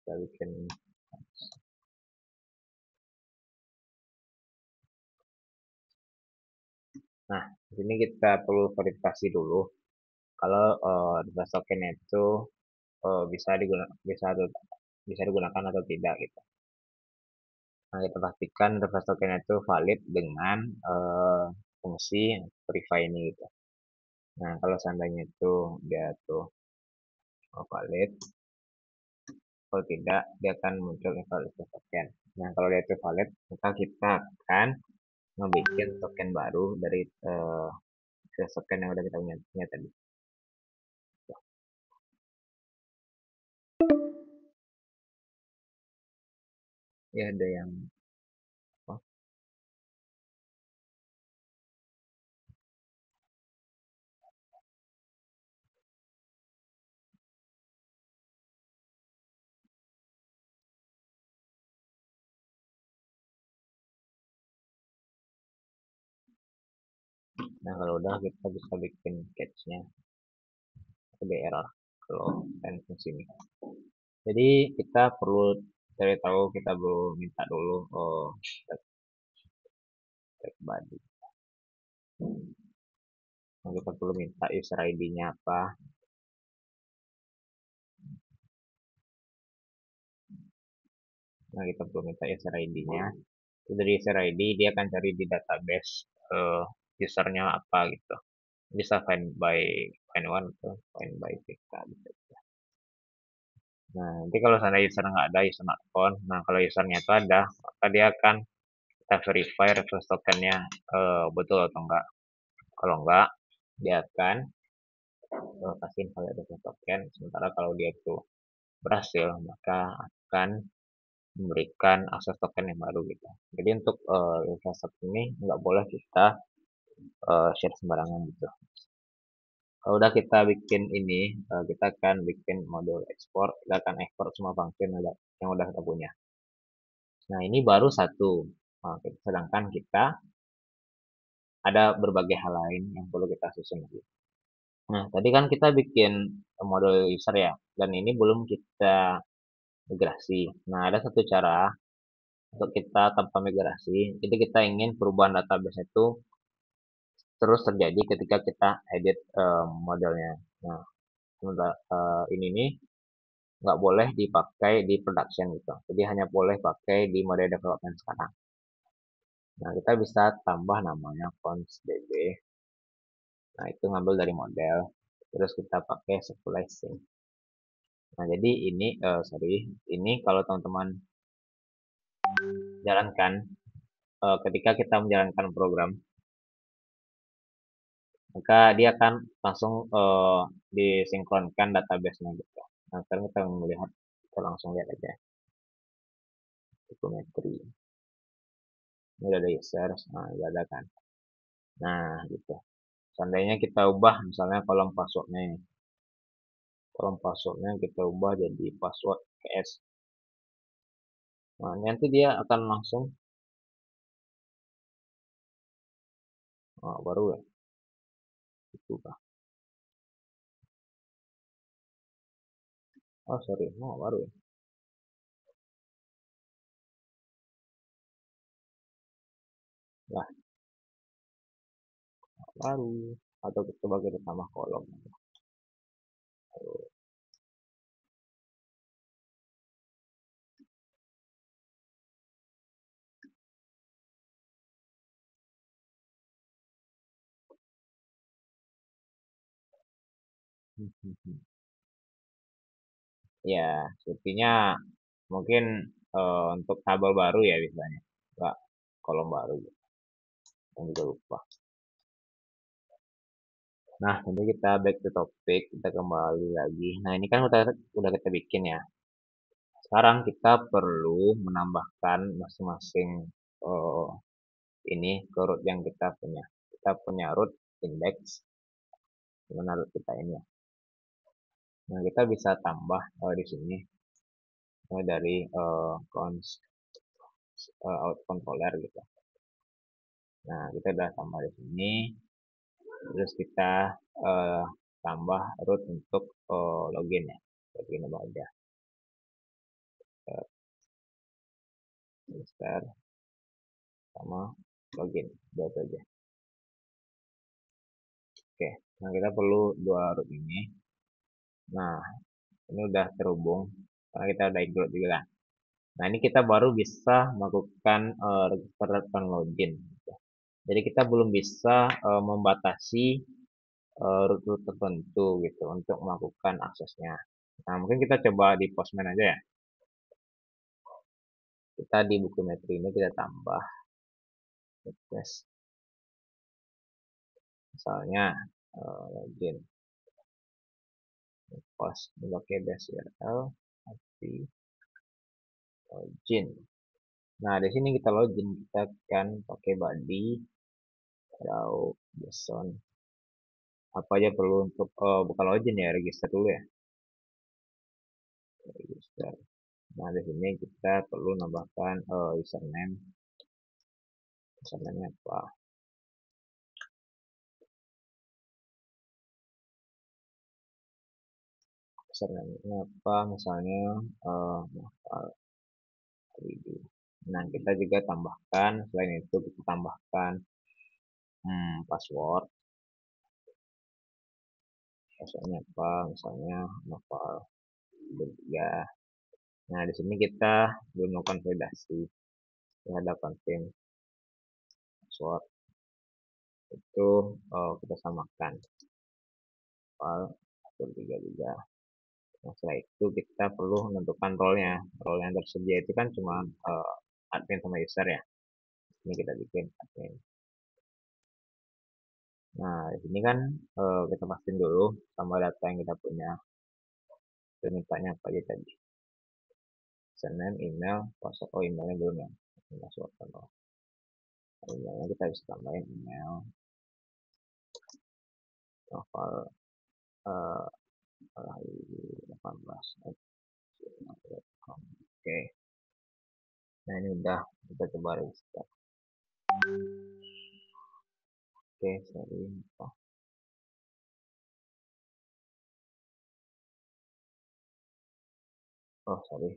Kita bikin. Nah, di sini kita perlu verifikasi dulu kalau request token itu bisa digunakan atau tidak gitu. Nah, kita pastikan request token itu valid dengan fungsi verify ini gitu. Nah, kalau seandainya itu dia tuh valid, kalau tidak dia akan muncul invalid token. Nah, kalau dia itu valid, maka kita akan membuat token baru dari token yang udah kita punya tadi. Ya, ada yang apa? Nah, kalau udah kita bisa bikin catch-nya ada error kalau fungsi ini. Jadi kita perlu cari tahu, kita perlu minta dulu tag body. Nah, kita perlu minta user ID-nya apa. Nah, kita perlu minta user ID-nya. Dari user ID dia akan cari di database usernya apa gitu. Bisa find one atau find by PK gitu. Nah, nanti kalau sana user nggak ada, user not found. Nah, kalau usernya itu ada, maka dia akan kita verify request tokennya betul atau enggak. Kalau enggak, dia akan kasih invalid request token. Sementara kalau dia itu berhasil, maka akan memberikan akses token yang baru gitu. Jadi untuk request token ini nggak boleh kita share sembarangan gitu. Kalau udah kita bikin ini, kita akan bikin modul ekspor. Kita akan ekspor semua function yang udah kita punya. Nah, ini baru satu. Sedangkan kita ada berbagai hal lain yang perlu kita susun lagi. Nah, tadi kan kita bikin model user ya, dan ini belum kita migrasi. Nah, ada satu cara untuk kita tanpa migrasi. Jadi kita ingin perubahan database itu terus terjadi ketika kita edit modelnya. Nah, ini nih nggak boleh dipakai di production gitu. Jadi hanya boleh pakai di mode development sekarang. Nah, kita bisa tambah namanya fonts.db. Nah, itu ngambil dari model. Terus kita pakai circulation. Nah, jadi ini, ini kalau teman-teman jalankan, ketika kita menjalankan program, maka dia akan langsung disinkronkan database-nya gitu. Nah, sekarang kita melihat, kita langsung lihat aja. Geometry. Ini udah ada user, nah udah ada kan. Nah, gitu. Seandainya kita ubah misalnya kolom passwordnya kita ubah jadi password PS. Nah, nanti dia akan langsung baru ya, itu kah? Oh sorry, baru ya. Lah, baru. Atau kita coba kita tambah kolom. Ya, sepertinya mungkin untuk tabel baru ya biasanya, enggak kolom baru, yang juga lupa. Nah, nanti kita back to topic, kita kembali lagi. Nah, ini kan udah kita bikin ya. Sekarang kita perlu menambahkan masing-masing eh, ini ke root yang kita punya. Kita punya root index, mana root kita ini ya. Nah, kita bisa tambah di sini dari out controller gitu. Nah, kita udah tambah di sini. Terus kita eh, tambah root untuk login ya. Login apa aja. Register sama login. Dua itu aja. Oke. Nah, kita perlu dua root ini. Nah, ini udah terhubung. Karena kita udah include juga lah. Nah, ini kita baru bisa melakukan register dan login. Jadi kita belum bisa membatasi root-root tertentu gitu untuk melakukan aksesnya. Nah, mungkin kita coba di Postman aja ya. Kita di buku metri ini kita tambah request. Misalnya login post pakai base URL tapi login. Nah, di sini kita login, kita kan pakai body atau JSON. Apa aja perlu untuk bukan login ya, register dulu ya. Register. Nah, di sini kita perlu nambahkan username. Username apa? Username apa? Misalnya nah, kita juga tambahkan, selain itu kita tambahkan password. Passwordnya apa? Misalnya novel 3. Nah, di sini kita belum melakukan validasi terhadap confirm password. Itu kita samakan file 3 juga. Nah, setelah itu kita perlu menentukan role-nya. Role yang tersedia itu kan cuma admin sama user ya. Ini kita bikin admin. Nah, di sini kan kita pastiin dulu sama data yang kita punya. Kita mintanya apa aja tadi. Username, email, password. Oh, emailnya belum ya. Password kalau emailnya kita bisa tambahin email, novel 18. Oke. Nah, ini udah kita coba register. Oke, sorry. Oh, sorry.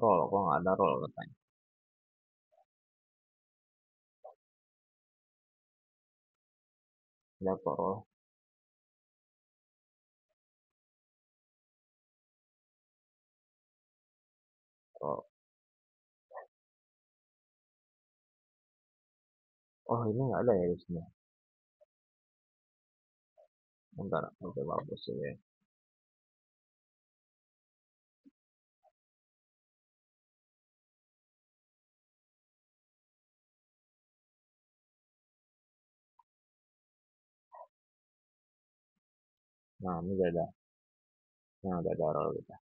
Roll, kok nggak ada roll katanya. Ada kok roll. Oh, oh ini nggak ada ya di sini. Bentar, oke bagus ya. Nah, ini udah ada. Nah, udah ada roll kita.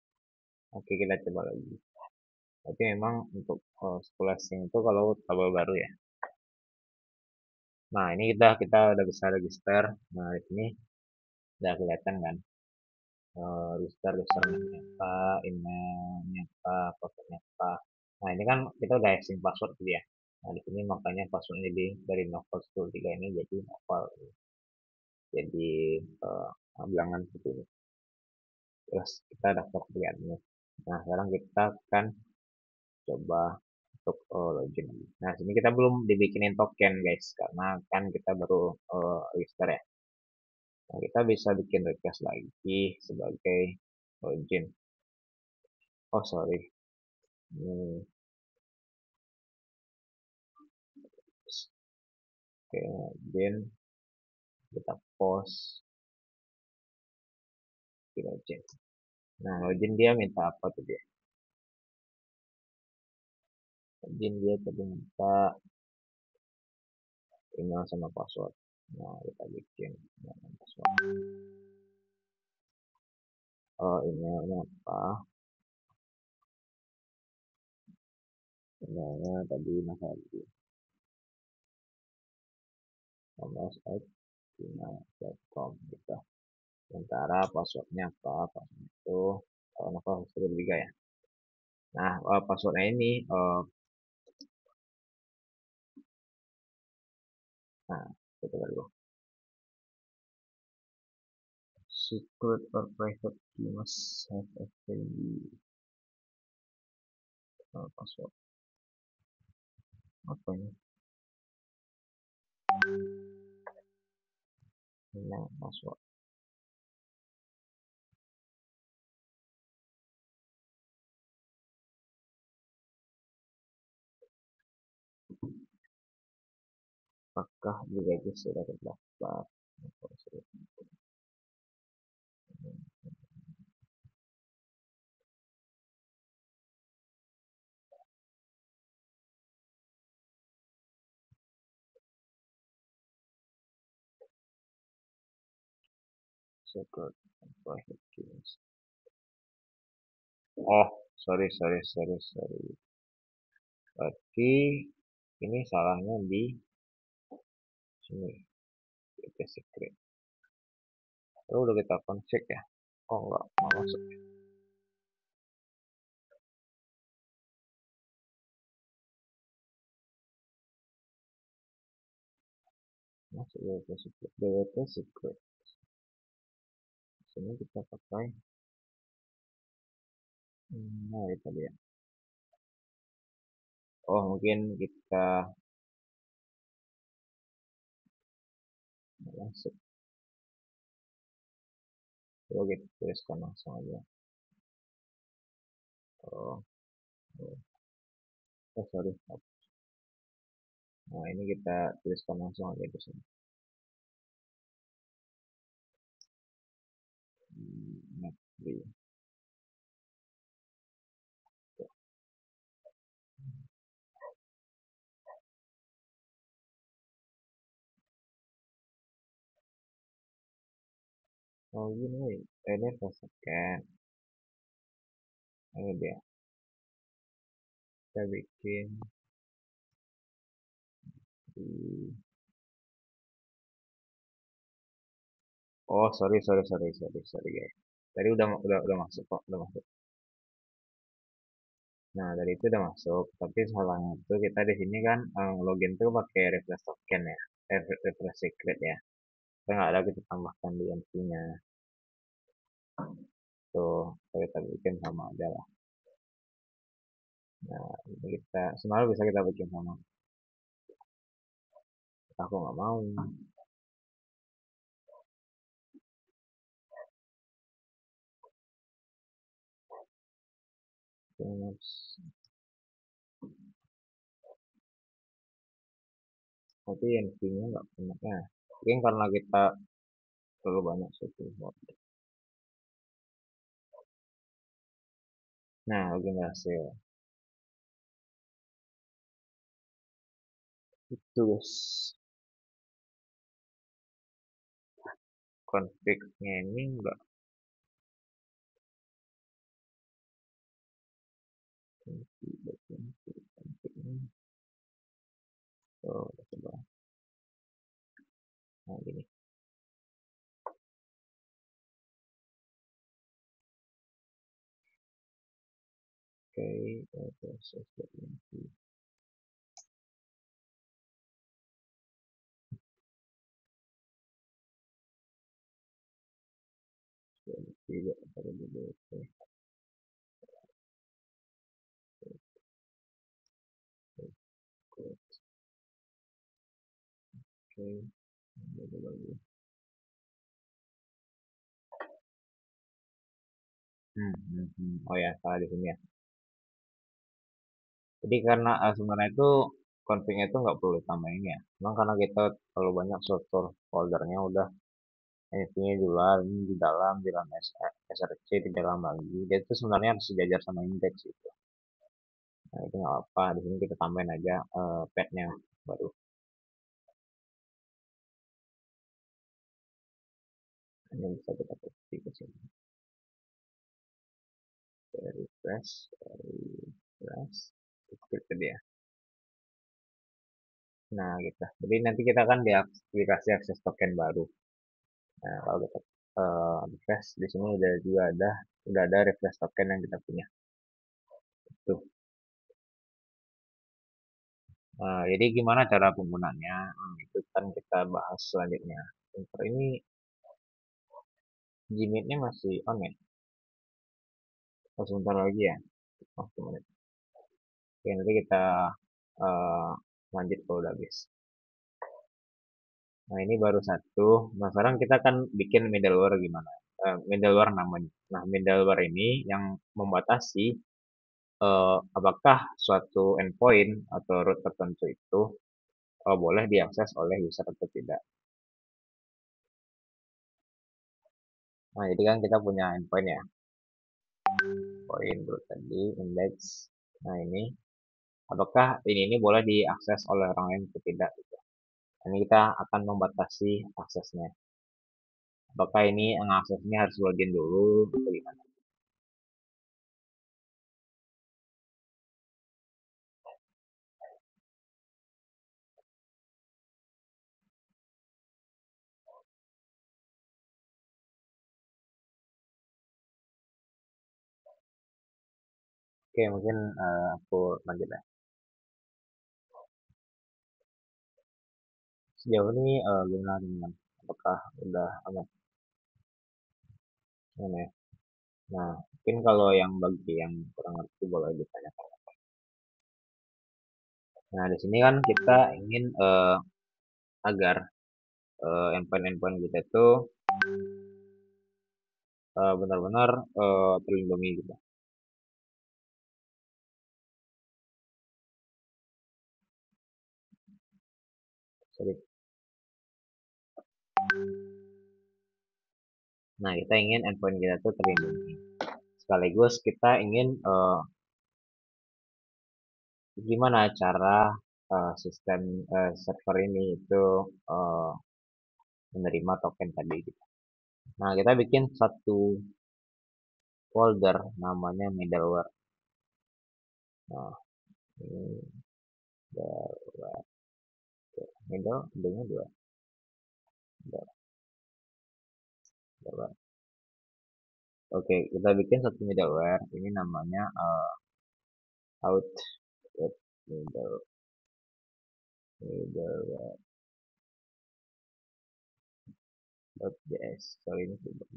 Oke, kita coba lagi. Tapi memang untuk splasing itu kalau tabel baru ya. Nah, ini kita udah bisa register. Nah, di sini udah kelihatan kan. Register username apa, emailnya apa, passwordnya apa. Nah, ini kan kita udah asing password gitu ya. Nah, di sini makanya passwordnya dari Novel 3 ini jadi Novel. Jadi bilangan seperti ini. Terus kita daftar sebagai admin. Nah, sekarang kita akan coba untuk login. Nah, sini kita belum dibikinin token guys, karena kan kita baru register ya. Nah, kita bisa bikin request lagi sebagai login. Oh, sorry. Ini oke, login. Kita post di login. Nah, login dia minta apa tuh dia? Login dia tadi minta email sama password. Nah, kita bikin email sama password. Oh, emailnya apa? Emailnya tadi Mas Adi. gmail.com gitu. Sementara passwordnya apa? Password itu Novel Studio 3 ya. Nah, passwordnya ini, nah, kita dulu. Secret or private key must have a value. Password apa ini? Nah, password. Apakah juga sudah terdaftar? Secret or private keys. Oh, sorry. Berarti ini salahnya di sini. Itu secret. Lalu udah kita config ya. Oh enggak, mau masuk. Masuk DWP secret. DWP secret. Sini kita pakai. Nah, itu dia. Oh, mungkin kita masuk. Coba kita tuliskan langsung aja. Oh, oh, sorry. Nah, ini kita tuliskan langsung aja di sini. Netflix. Oh, gini. Ini pasokan. Ini dia. Kita bikin di. Oh, sorry guys. Tadi udah masuk kok, udah masuk. Nah, dari itu udah masuk, tapi salahnya itu kita di sini kan login tuh pakai refresh token ya, refresh secret ya. Kita nggak ada kita tambahkan di MC-nya. Tuh, kita bikin sama aja lah. Nah, ini kita semalam bisa kita bikin sama. Aku nggak mau. Terus, tapi MC-nya nggak punya. Ya, mungkin karena kita terlalu banyak satu. Nah, login berhasil. Terus config-nya ini nggak config-nya. Oh, coba. Nah, gini. Oke, proses nanti tidak pada DBT. Oke, ada lagi. Oh ya, salah di sini ya. Jadi karena sebenarnya itu config-nya itu nggak perlu tambahin ya. Cuma karena kita terlalu banyak struktur foldernya udah intinya di luar, ini di dalam src, di dalam lagi. Dia itu sebenarnya harus sejajar sama index itu. Nah, itu nggak apa. Di sini kita tambahin aja pad-nya baru. Ini bisa kita ketik ke sini. Refresh, refresh, klik ke dia. Nah, gitu. Jadi nanti kita akan dikasih akses token baru. Nah, kalau kita refresh di sini udah ada refresh token yang kita punya. Tuh. Nah, jadi gimana cara penggunaannya? Itu kan kita bahas selanjutnya. Untuk ini Gmail-nya masih on ya? Oh, sebentar lagi ya. Oh, sebentar. Oke, nanti kita eh, lanjut kalau udah habis. Nah, ini baru satu. Nah, sekarang kita akan bikin middleware gimana? Middleware namanya. Nah, middleware ini yang membatasi apakah suatu endpoint atau root tertentu itu boleh diakses oleh user atau tidak. Nah, jadi kan kita punya endpoint ya, point root tadi, index. Nah, ini apakah ini boleh diakses oleh orang lain atau tidak gitu. Ini kita akan membatasi aksesnya. Apakah ini aksesnya harus login dulu atau gimana? Oke, mungkin aku lanjut ya. Sejauh ini gimana teman? Apakah udah aman? Ini ya. Nah, mungkin kalau yang bagi yang kurang ngerti boleh ditanya. Nah, di sini kan kita ingin agar endpoint-endpoint kita itu benar-benar terlindungi gitu. Sorry. Nah, kita ingin endpoint kita itu terlindungi. Sekaligus kita ingin gimana cara sistem server ini itu uh, menerima token tadi gitu. Nah, kita bikin satu folder namanya middleware. Nah, ini middleware. Middle dua. Middleware. Oke, kita bikin satu middleware. Ini namanya out middleware.js. Sorry ini tidak.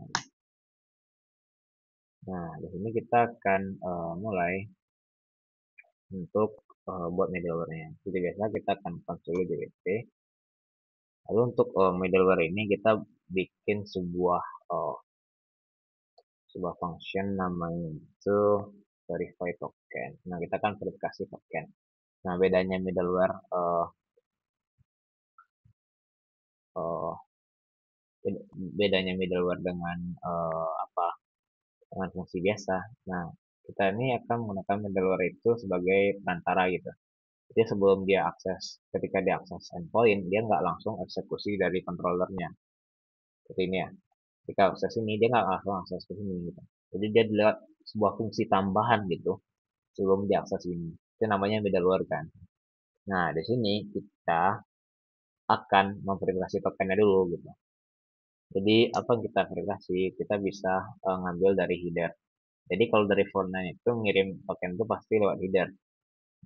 Nah, di sini kita akan mulai untuk buat middleware-nya. Seperti biasa kita akan konsol dbt. Lalu untuk middleware ini kita bikin uh, sebuah function namanya itu verify token. Nah, kita akan verifikasi token. Nah, bedanya middleware uh, bedanya middleware dengan apa? Dengan fungsi biasa. Nah, kita ini akan menggunakan middleware itu sebagai perantara gitu. Jadi sebelum dia ketika dia akses endpoint, dia nggak langsung eksekusi dari controllernya. Seperti ini ya. Ketika akses ini, dia nggak langsung akses ke sini gitu. Jadi dia dilihat sebuah fungsi tambahan gitu sebelum dia akses ini. Itu namanya middleware kan. Nah, di sini kita akan memverifikasi tokennya dulu gitu. Jadi apa yang kita verifikasi, kita bisa ngambil dari header. Jadi kalau dari frontend itu ngirim token itu pasti lewat header.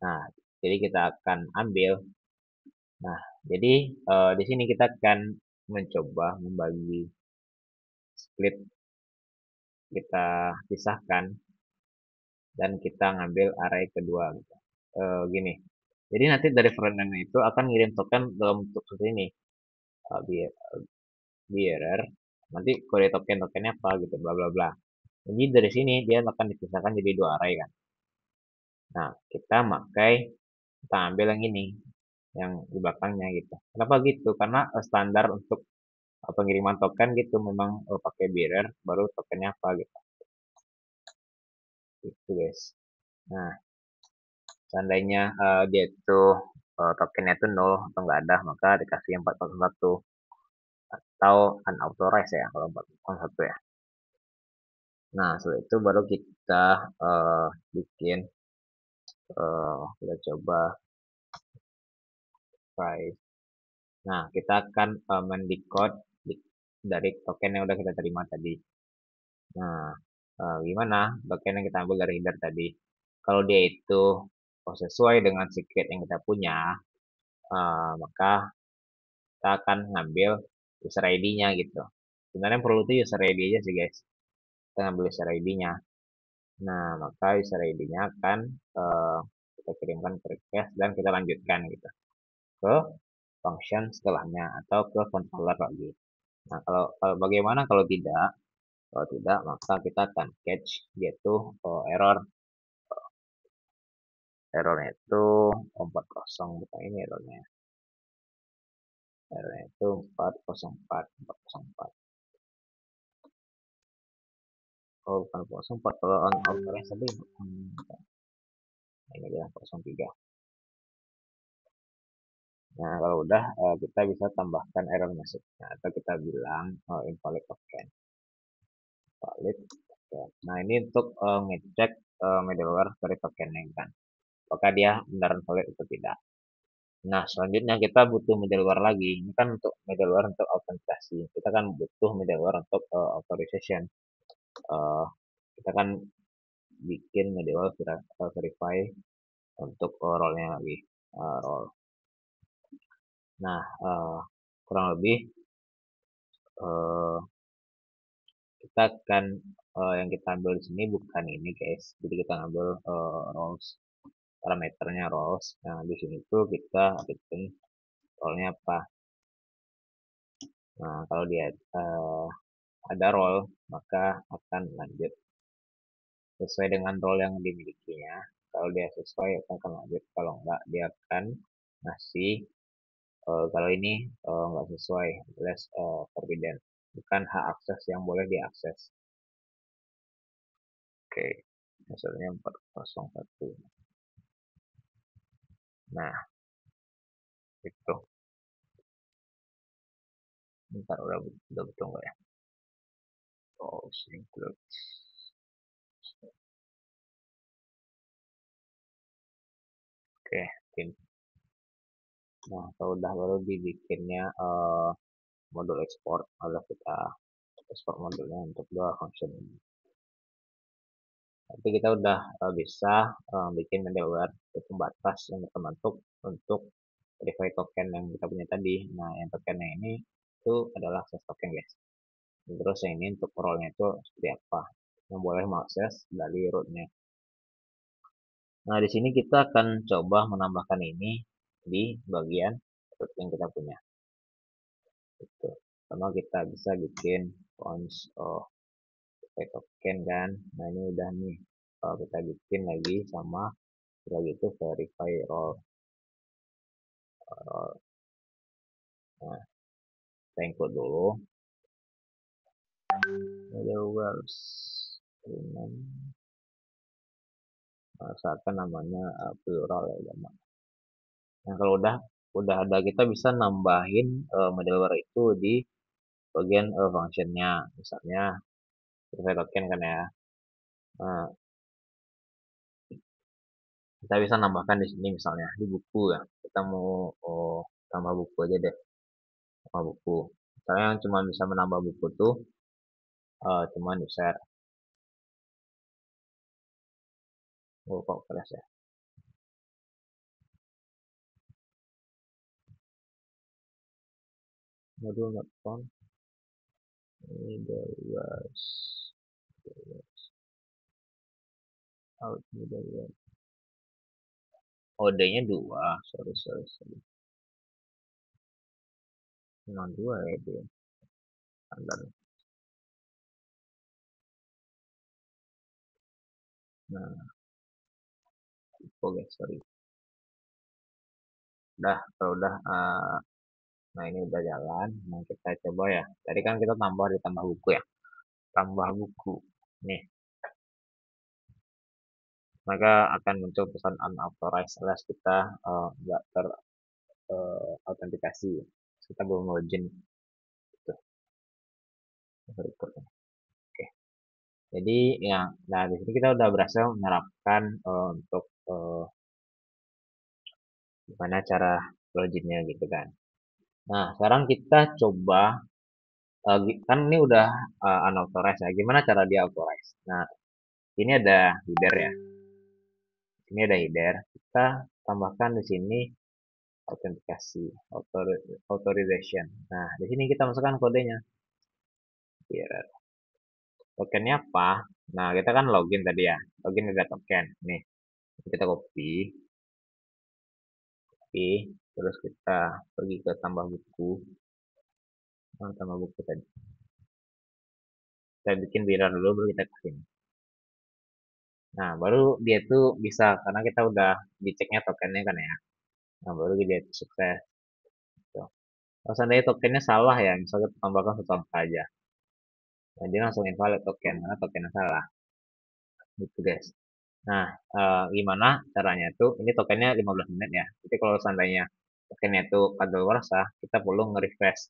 Nah, jadi kita akan ambil. Nah, jadi di sini kita akan mencoba membagi split, kita pisahkan dan kita ngambil array kedua gitu. Gini. Jadi nanti dari frontend itu akan ngirim token dalam bentuk seperti ini. Bearer. Nanti kode tokennya apa gitu, bla bla bla. Jadi dari sini dia akan dipisahkan jadi dua array kan. Nah, kita ambil yang ini, yang di belakangnya gitu. Kenapa gitu? Karena standar untuk pengiriman token gitu memang pakai bearer, baru tokennya apa gitu. Itu guys. Nah, seandainya dia itu tokennya itu nol atau nggak ada, maka dikasih 401 atau unauthorized ya kalau 401 ya. Nah, setelah itu baru kita bikin, kita coba try. Nah, kita akan mendecode dari token yang udah kita terima tadi. Nah, gimana token yang kita ambil dari header tadi? Kalau dia itu sesuai dengan secret yang kita punya, maka kita akan ngambil user ID-nya gitu. Sebenarnya yang perlu itu user ID aja sih guys. Kita ngambil user ID-nya. Nah, maka user ID-nya akan kita kirimkan ke request dan kita lanjutkan gitu ke function setelahnya atau ke controller lagi. Nah, kalau bagaimana kalau tidak? Kalau tidak, maka kita akan catch yaitu error. Errornya itu 40, bukan ini errornya. Errornya itu 404. Oh, bukan 404. Kalau on authorized tadi ini dia 03. Nah, kalau udah kita bisa tambahkan error message. Nah, atau kita bilang invalid token. Valid token. Nah, ini untuk ngecek middleware dari tokennya kan. Apakah dia beneran valid atau tidak. Nah, selanjutnya kita butuh middleware lagi. Ini kan untuk middleware untuk autentikasi. Kita kan butuh middleware untuk authorization. Uh, kita kan bikin middleware verify untuk role-nya lagi. Role. Nah, kurang lebih uh, kita akan yang kita ambil di sini bukan ini guys. Jadi kita ambil roles, parameternya roles. Nah, di sini tuh kita bikin role-nya apa. Nah, kalau dia ada role, maka akan lanjut sesuai dengan role yang dimilikinya. Kalau dia sesuai akan lanjut, kalau enggak dia akan ngasih kalau ini enggak sesuai, alias forbidden, bukan hak akses yang boleh diakses. Oke, misalnya 401. Nah, itu. Bentar, udah betul nggak ya? Oh, include. Oke, tim. Nah, kalau udah baru dibikinnya modul export, lalu kita export modulnya untuk dua function ini. Nanti kita udah bisa bikin middleware pembatas yang berbentuk untuk verify token yang kita punya tadi. Nah, yang tokennya ini itu adalah access token guys. Terus yang ini untuk role-nya itu seperti apa? Yang boleh mengakses dari root-nya. Nah, di sini kita akan coba menambahkan ini di bagian root yang kita punya. Gitu. Sama kita bisa bikin fonts token kan. Nah, ini udah nih. Kalau kita bikin lagi sama lagi itu verify role. Nah, kita input dulu. Middlewares. Misalkan namanya plural ya teman. Nah, kalau udah ada kita bisa nambahin middleware itu di bagian functionnya. Misalnya verify token kan ya. Nah, kita bisa nambahkan di sini misalnya di buku ya. Kita mau tambah buku aja deh. sama buku. Misalnya yang cuma bisa menambah buku tuh cuma user. Oh, kok keras ya. Modul not found. Ini there was out there was. Oh, D-nya 2. Sorry, sorry, sorry. Memang 2 ya dia. Standar. Nah, oh guys, sorry. Udah, kalau udah, nah ini udah jalan. Nah, kita coba ya. Tadi kan kita ditambah buku ya. Tambah buku. Nih, maka akan muncul pesan unauthorized alias kita nggak terautentikasi. Kita belum login. Gitu, berikutnya. Oke. Jadi ya, nah di sini kita udah berhasil menerapkan untuk gimana cara loginnya gitu kan. Nah, sekarang kita coba kan ini udah unauthorized ya. Gimana cara dia authorize? Nah, ini ada header ya. Ini ada header. Kita tambahkan di sini autentikasi, authorization. Nah, di sini kita masukkan kodenya. Biar tokennya apa? Nah, kita kan login tadi ya. Login ada token. Nih, kita copy, copy, terus kita pergi ke tambah buku. Nah, tambah buku tadi. Kita bikin mirror dulu, baru kita kasih. Nah, baru dia tuh bisa, karena kita udah diceknya tokennya kan ya. Nah, baru dia tuh sukses. Gitu. Kalau seandainya tokennya salah ya, misalnya kita tambahkan satu angka aja. Nah, dia langsung invalid token, karena tokennya salah. Gitu guys. Nah, gimana caranya itu? Ini tokennya 15 menit ya. Jadi kalau seandainya tokennya itu kadaluarsa, kita perlu nge-refresh.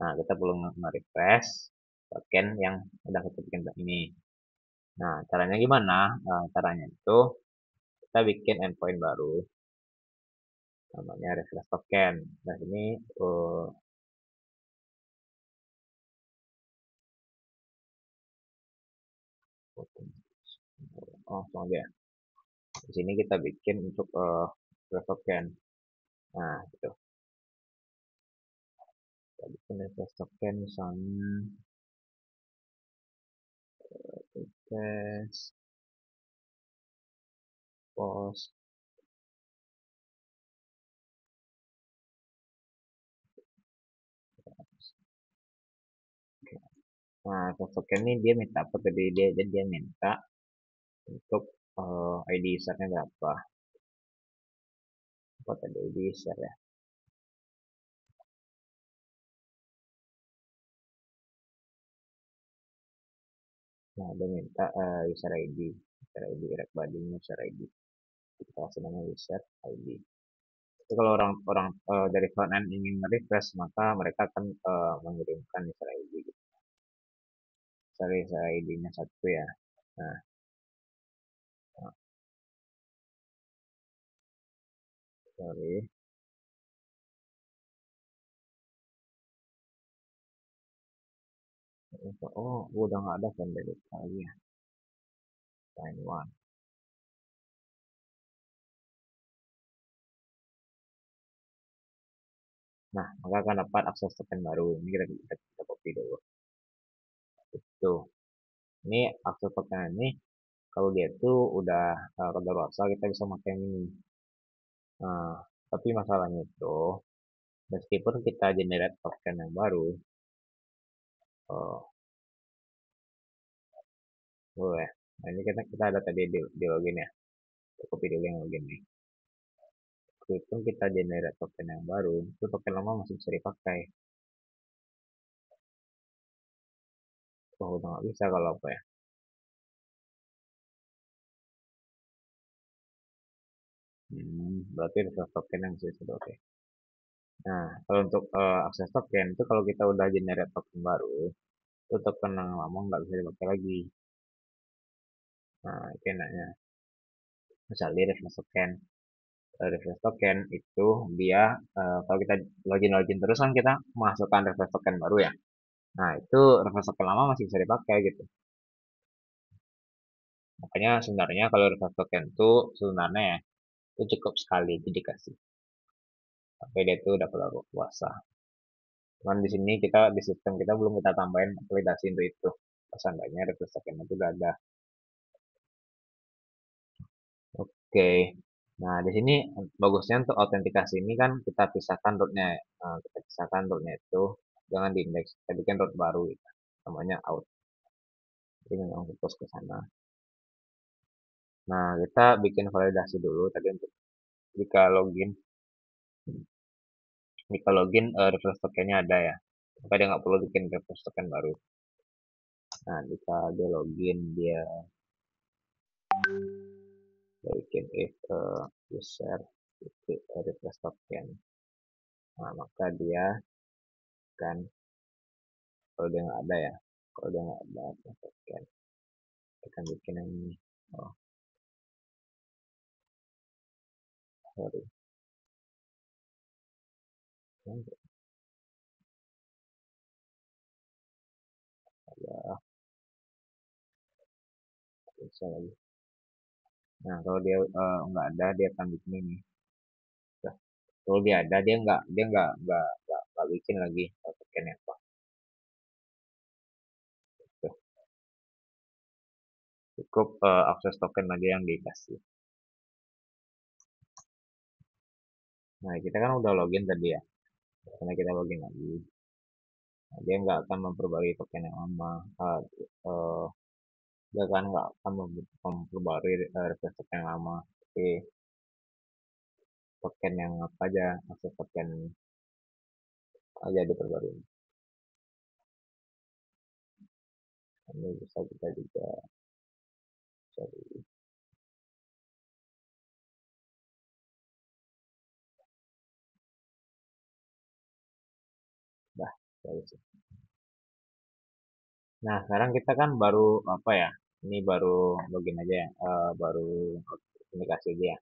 Nah, kita perlu nge-refresh token yang udah kita bikin ini. Nah, caranya gimana? Caranya itu kita bikin endpoint baru, namanya refresh token. Nah, ini langsung aja. Di sini kita bikin untuk refresh token. Nah, gitu. Kita bikin refresh token misalnya test post. Nah, token ini dia minta apa tadi dia? Jadi dia minta untuk ID usernya berapa? Apa tadi ID user ya? Nah, dia minta user ID, user ID, direct budding user ID. Kita kasih nama user ID. Jadi kalau orang dari front end ingin refresh, maka mereka akan mengirimkan user ID. Gitu. Sorry, user ID-nya satu ya. Nah, nah, sorry. Oh, udah nggak ada vendor lagi ya. Line one. Nah, maka akan dapat akses token baru. Ini kita copy dulu. Tuh, ini akses token ini kalau dia tuh udah kadaluarsa kita bisa pakai yang ini. Nah, tapi masalahnya itu meskipun kita generate token yang baru, eh boleh. Nah, ini kita ada tadi di login ya. Copy dulu yang login nih. Meskipun kita generate token yang baru, itu token lama masih bisa dipakai. Oh, udah nggak bisa kalau apa ya. Berarti ada token yang masih bisa oke. Nah, kalau untuk akses token itu kalau kita udah generate token baru, itu token yang lama nggak bisa dipakai lagi. Nah, itu enaknya. Misalnya refresh token. Reverse token itu dia kalau kita login login terus kan kita masukkan reverse token baru ya. Nah, itu reverse token lama masih bisa dipakai gitu. Makanya sebenarnya kalau reverse token itu sebenarnya ya itu cukup sekali dikasih. Tapi dia itu udah keluar puasa. Cuman di sini kita di sistem kita belum kita tambahin validasi untuk itu. Seandainya reverse token itu udah ada. Oke. Nah, di sini bagusnya untuk autentikasi ini kan kita pisahkan rootnya. Kita pisahkan rootnya itu jangan di index. Kita bikin root baru gitu. Namanya out. Jadi memang fokus ke sana. Nah, kita bikin validasi dulu tadi untuk jika login. Jika login reverse tokennya ada ya. Maka dia nggak perlu bikin reverse token baru. Nah, jika dia login dia bikin if user reverse token. Nah, maka dia kan kalau dia nggak ada ya, kalau dia nggak ada token, kita akan bikin yang ini. Oh, sorry. Ya, bisa lagi. Nah, kalau dia nggak ada, dia akan bikin ini. Nah, kalau dia ada, dia nggak bikin lagi tokennya apa. Tuh, cukup akses token aja yang dikasih. Nah, kita kan udah login tadi ya. Karena kita login lagi. Nah, dia nggak akan memperbarui token yang lama. Uh, dia kan nggak akan memperbarui request token yang lama. Tapi token yang apa aja, akses token aja diperbarui. Ini bisa kita juga cari. Dah, cari sih. Nah, sekarang kita kan baru apa ya? Ini baru login aja ya, baru komunikasi aja ya.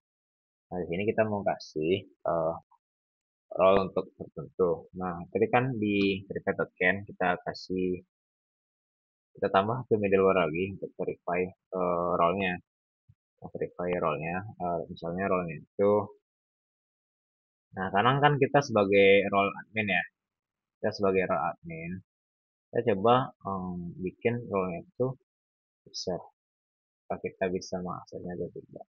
Nah, di sini kita mau kasih role untuk tertentu. Nah, tadi kan di verify token kita kasih kita tambah ke middleware lagi untuk verify role-nya. Nah, verify role-nya, misalnya role-nya itu. Nah, sekarang kan kita sebagai role admin ya. Kita sebagai role admin, kita coba bikin role-nya itu user. Apakah kita bisa mengaksesnya atau tidak.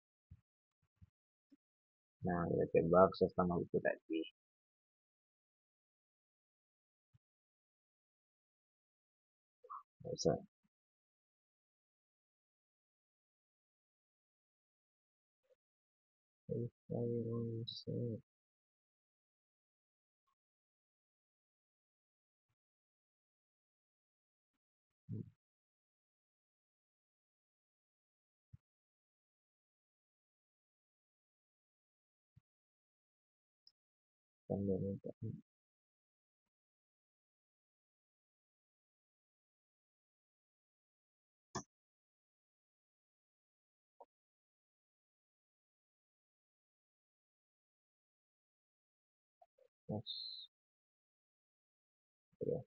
Nah, kita coba akses nama itu tadi. Bisa. Yes. Ya,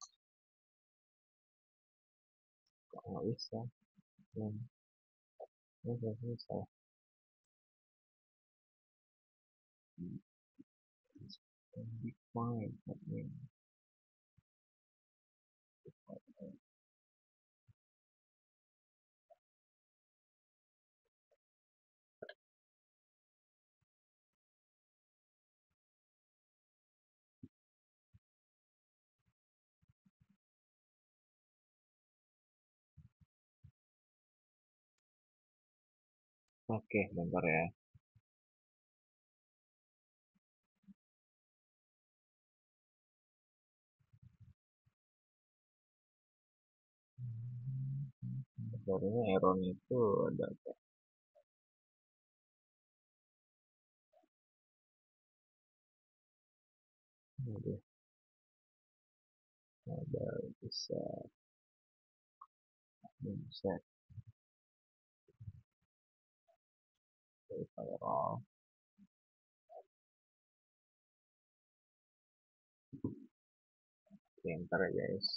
kok nggak bisa? Hmm, nggak bisa. Define admin. Oke, bentar ya. Sebenarnya errornya itu ada ada, ada bisa bisa firewall. Ntar ya guys.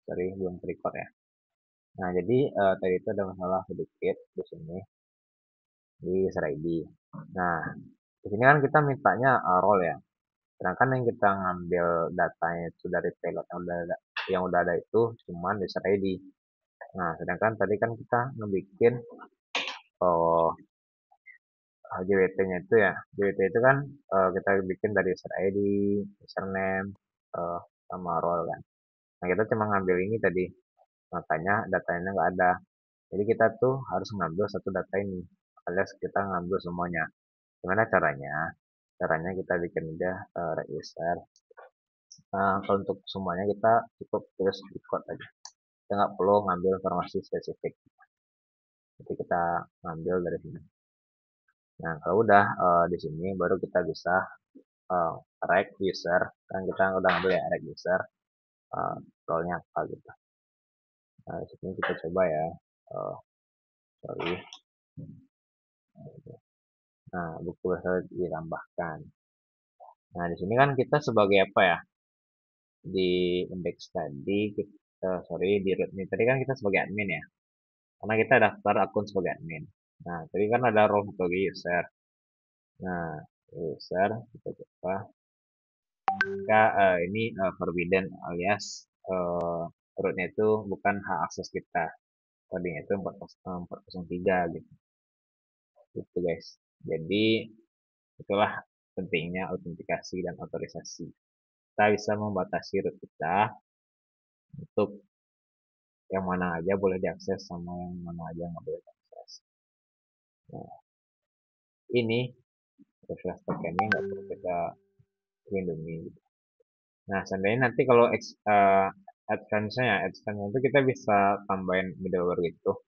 Sorry, belum record ya. Nah, jadi tadi itu ada masalah sedikit di sini di user ID. Nah, di sini kan kita mintanya role ya. Sedangkan yang kita ngambil datanya itu dari payload yang udah ada itu cuman user ID. Nah, sedangkan tadi kan kita ngebikin oh, JWT-nya itu ya. JWT itu kan kita bikin dari user ID, username, eh, sama role kan. Nah, kita cuma ngambil ini tadi. Makanya datanya nggak ada. Jadi kita tuh harus ngambil satu data ini. Alias kita ngambil semuanya. Gimana caranya? Caranya kita bikin aja register. Nah, kalau untuk semuanya kita cukup tulis di code aja. Kita nggak perlu ngambil informasi spesifik. Jadi kita ngambil dari sini. Nah, kalau udah di sini baru kita bisa uh, reg user. Kan kita udah ngambil ya reg user. Role-nya apa gitu. Nah, di sini kita coba ya. Sorry. Nah, buku bahasa ditambahkan. Nah, di sini kan kita sebagai apa ya? Di index tadi, di root ini tadi kan kita sebagai admin ya. Karena kita daftar akun sebagai admin. Nah, tadi kan ada role sebagai user. Nah, user kita coba. Jika ini forbidden alias rootnya itu bukan hak akses kita. Codingnya itu 403 gitu. Gitu guys. Jadi itulah pentingnya autentikasi dan otorisasi. Kita bisa membatasi root kita untuk yang mana aja boleh diakses sama yang mana aja nggak boleh diakses. Nah, ini reverse tokennya nggak perlu kita lindungi. Nah, seandainya nanti kalau advance-nya itu kita bisa tambahin middleware gitu.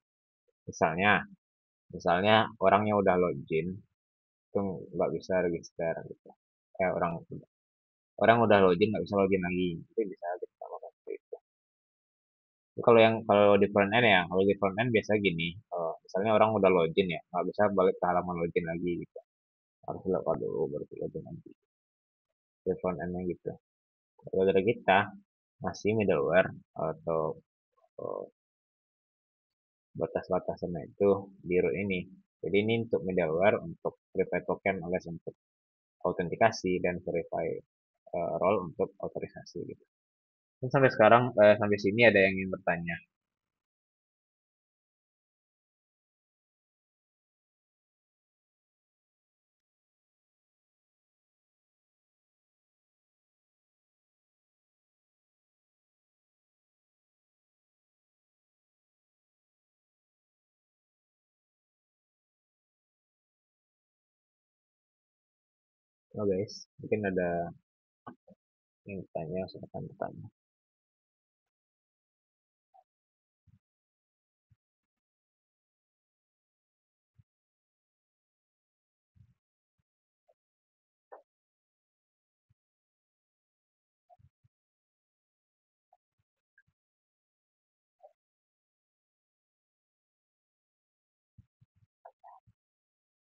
Misalnya, misalnya orangnya udah login, itu nggak bisa register gitu. Orang udah login nggak bisa login lagi, itu bisa kita tambahkan seperti itu. Kalau di front end ya, kalau di front end biasa gini, misalnya orang udah login ya, nggak bisa balik ke halaman login lagi gitu. Harus login dulu baru login nanti. Di front endnya gitu. Kalau dari kita masih middleware atau eh, batas-batasannya itu di root ini. Jadi ini untuk middleware, untuk verify token alias untuk autentikasi dan verify role untuk otorisasi gitu. Dan sampai sekarang sampai sini ada yang ingin bertanya. Oh guys, mungkin ada yang bertanya, silakan bertanya.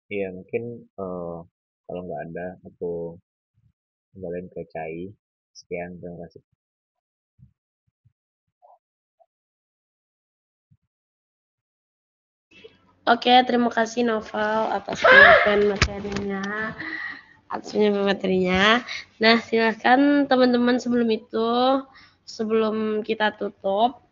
Iya mungkin kalau nggak ada aku kembaliin ke Cai. Sekian, terima kasih. Oke, terima kasih Novel atas penyampaian materinya. Nah, silakan teman-teman sebelum kita tutup,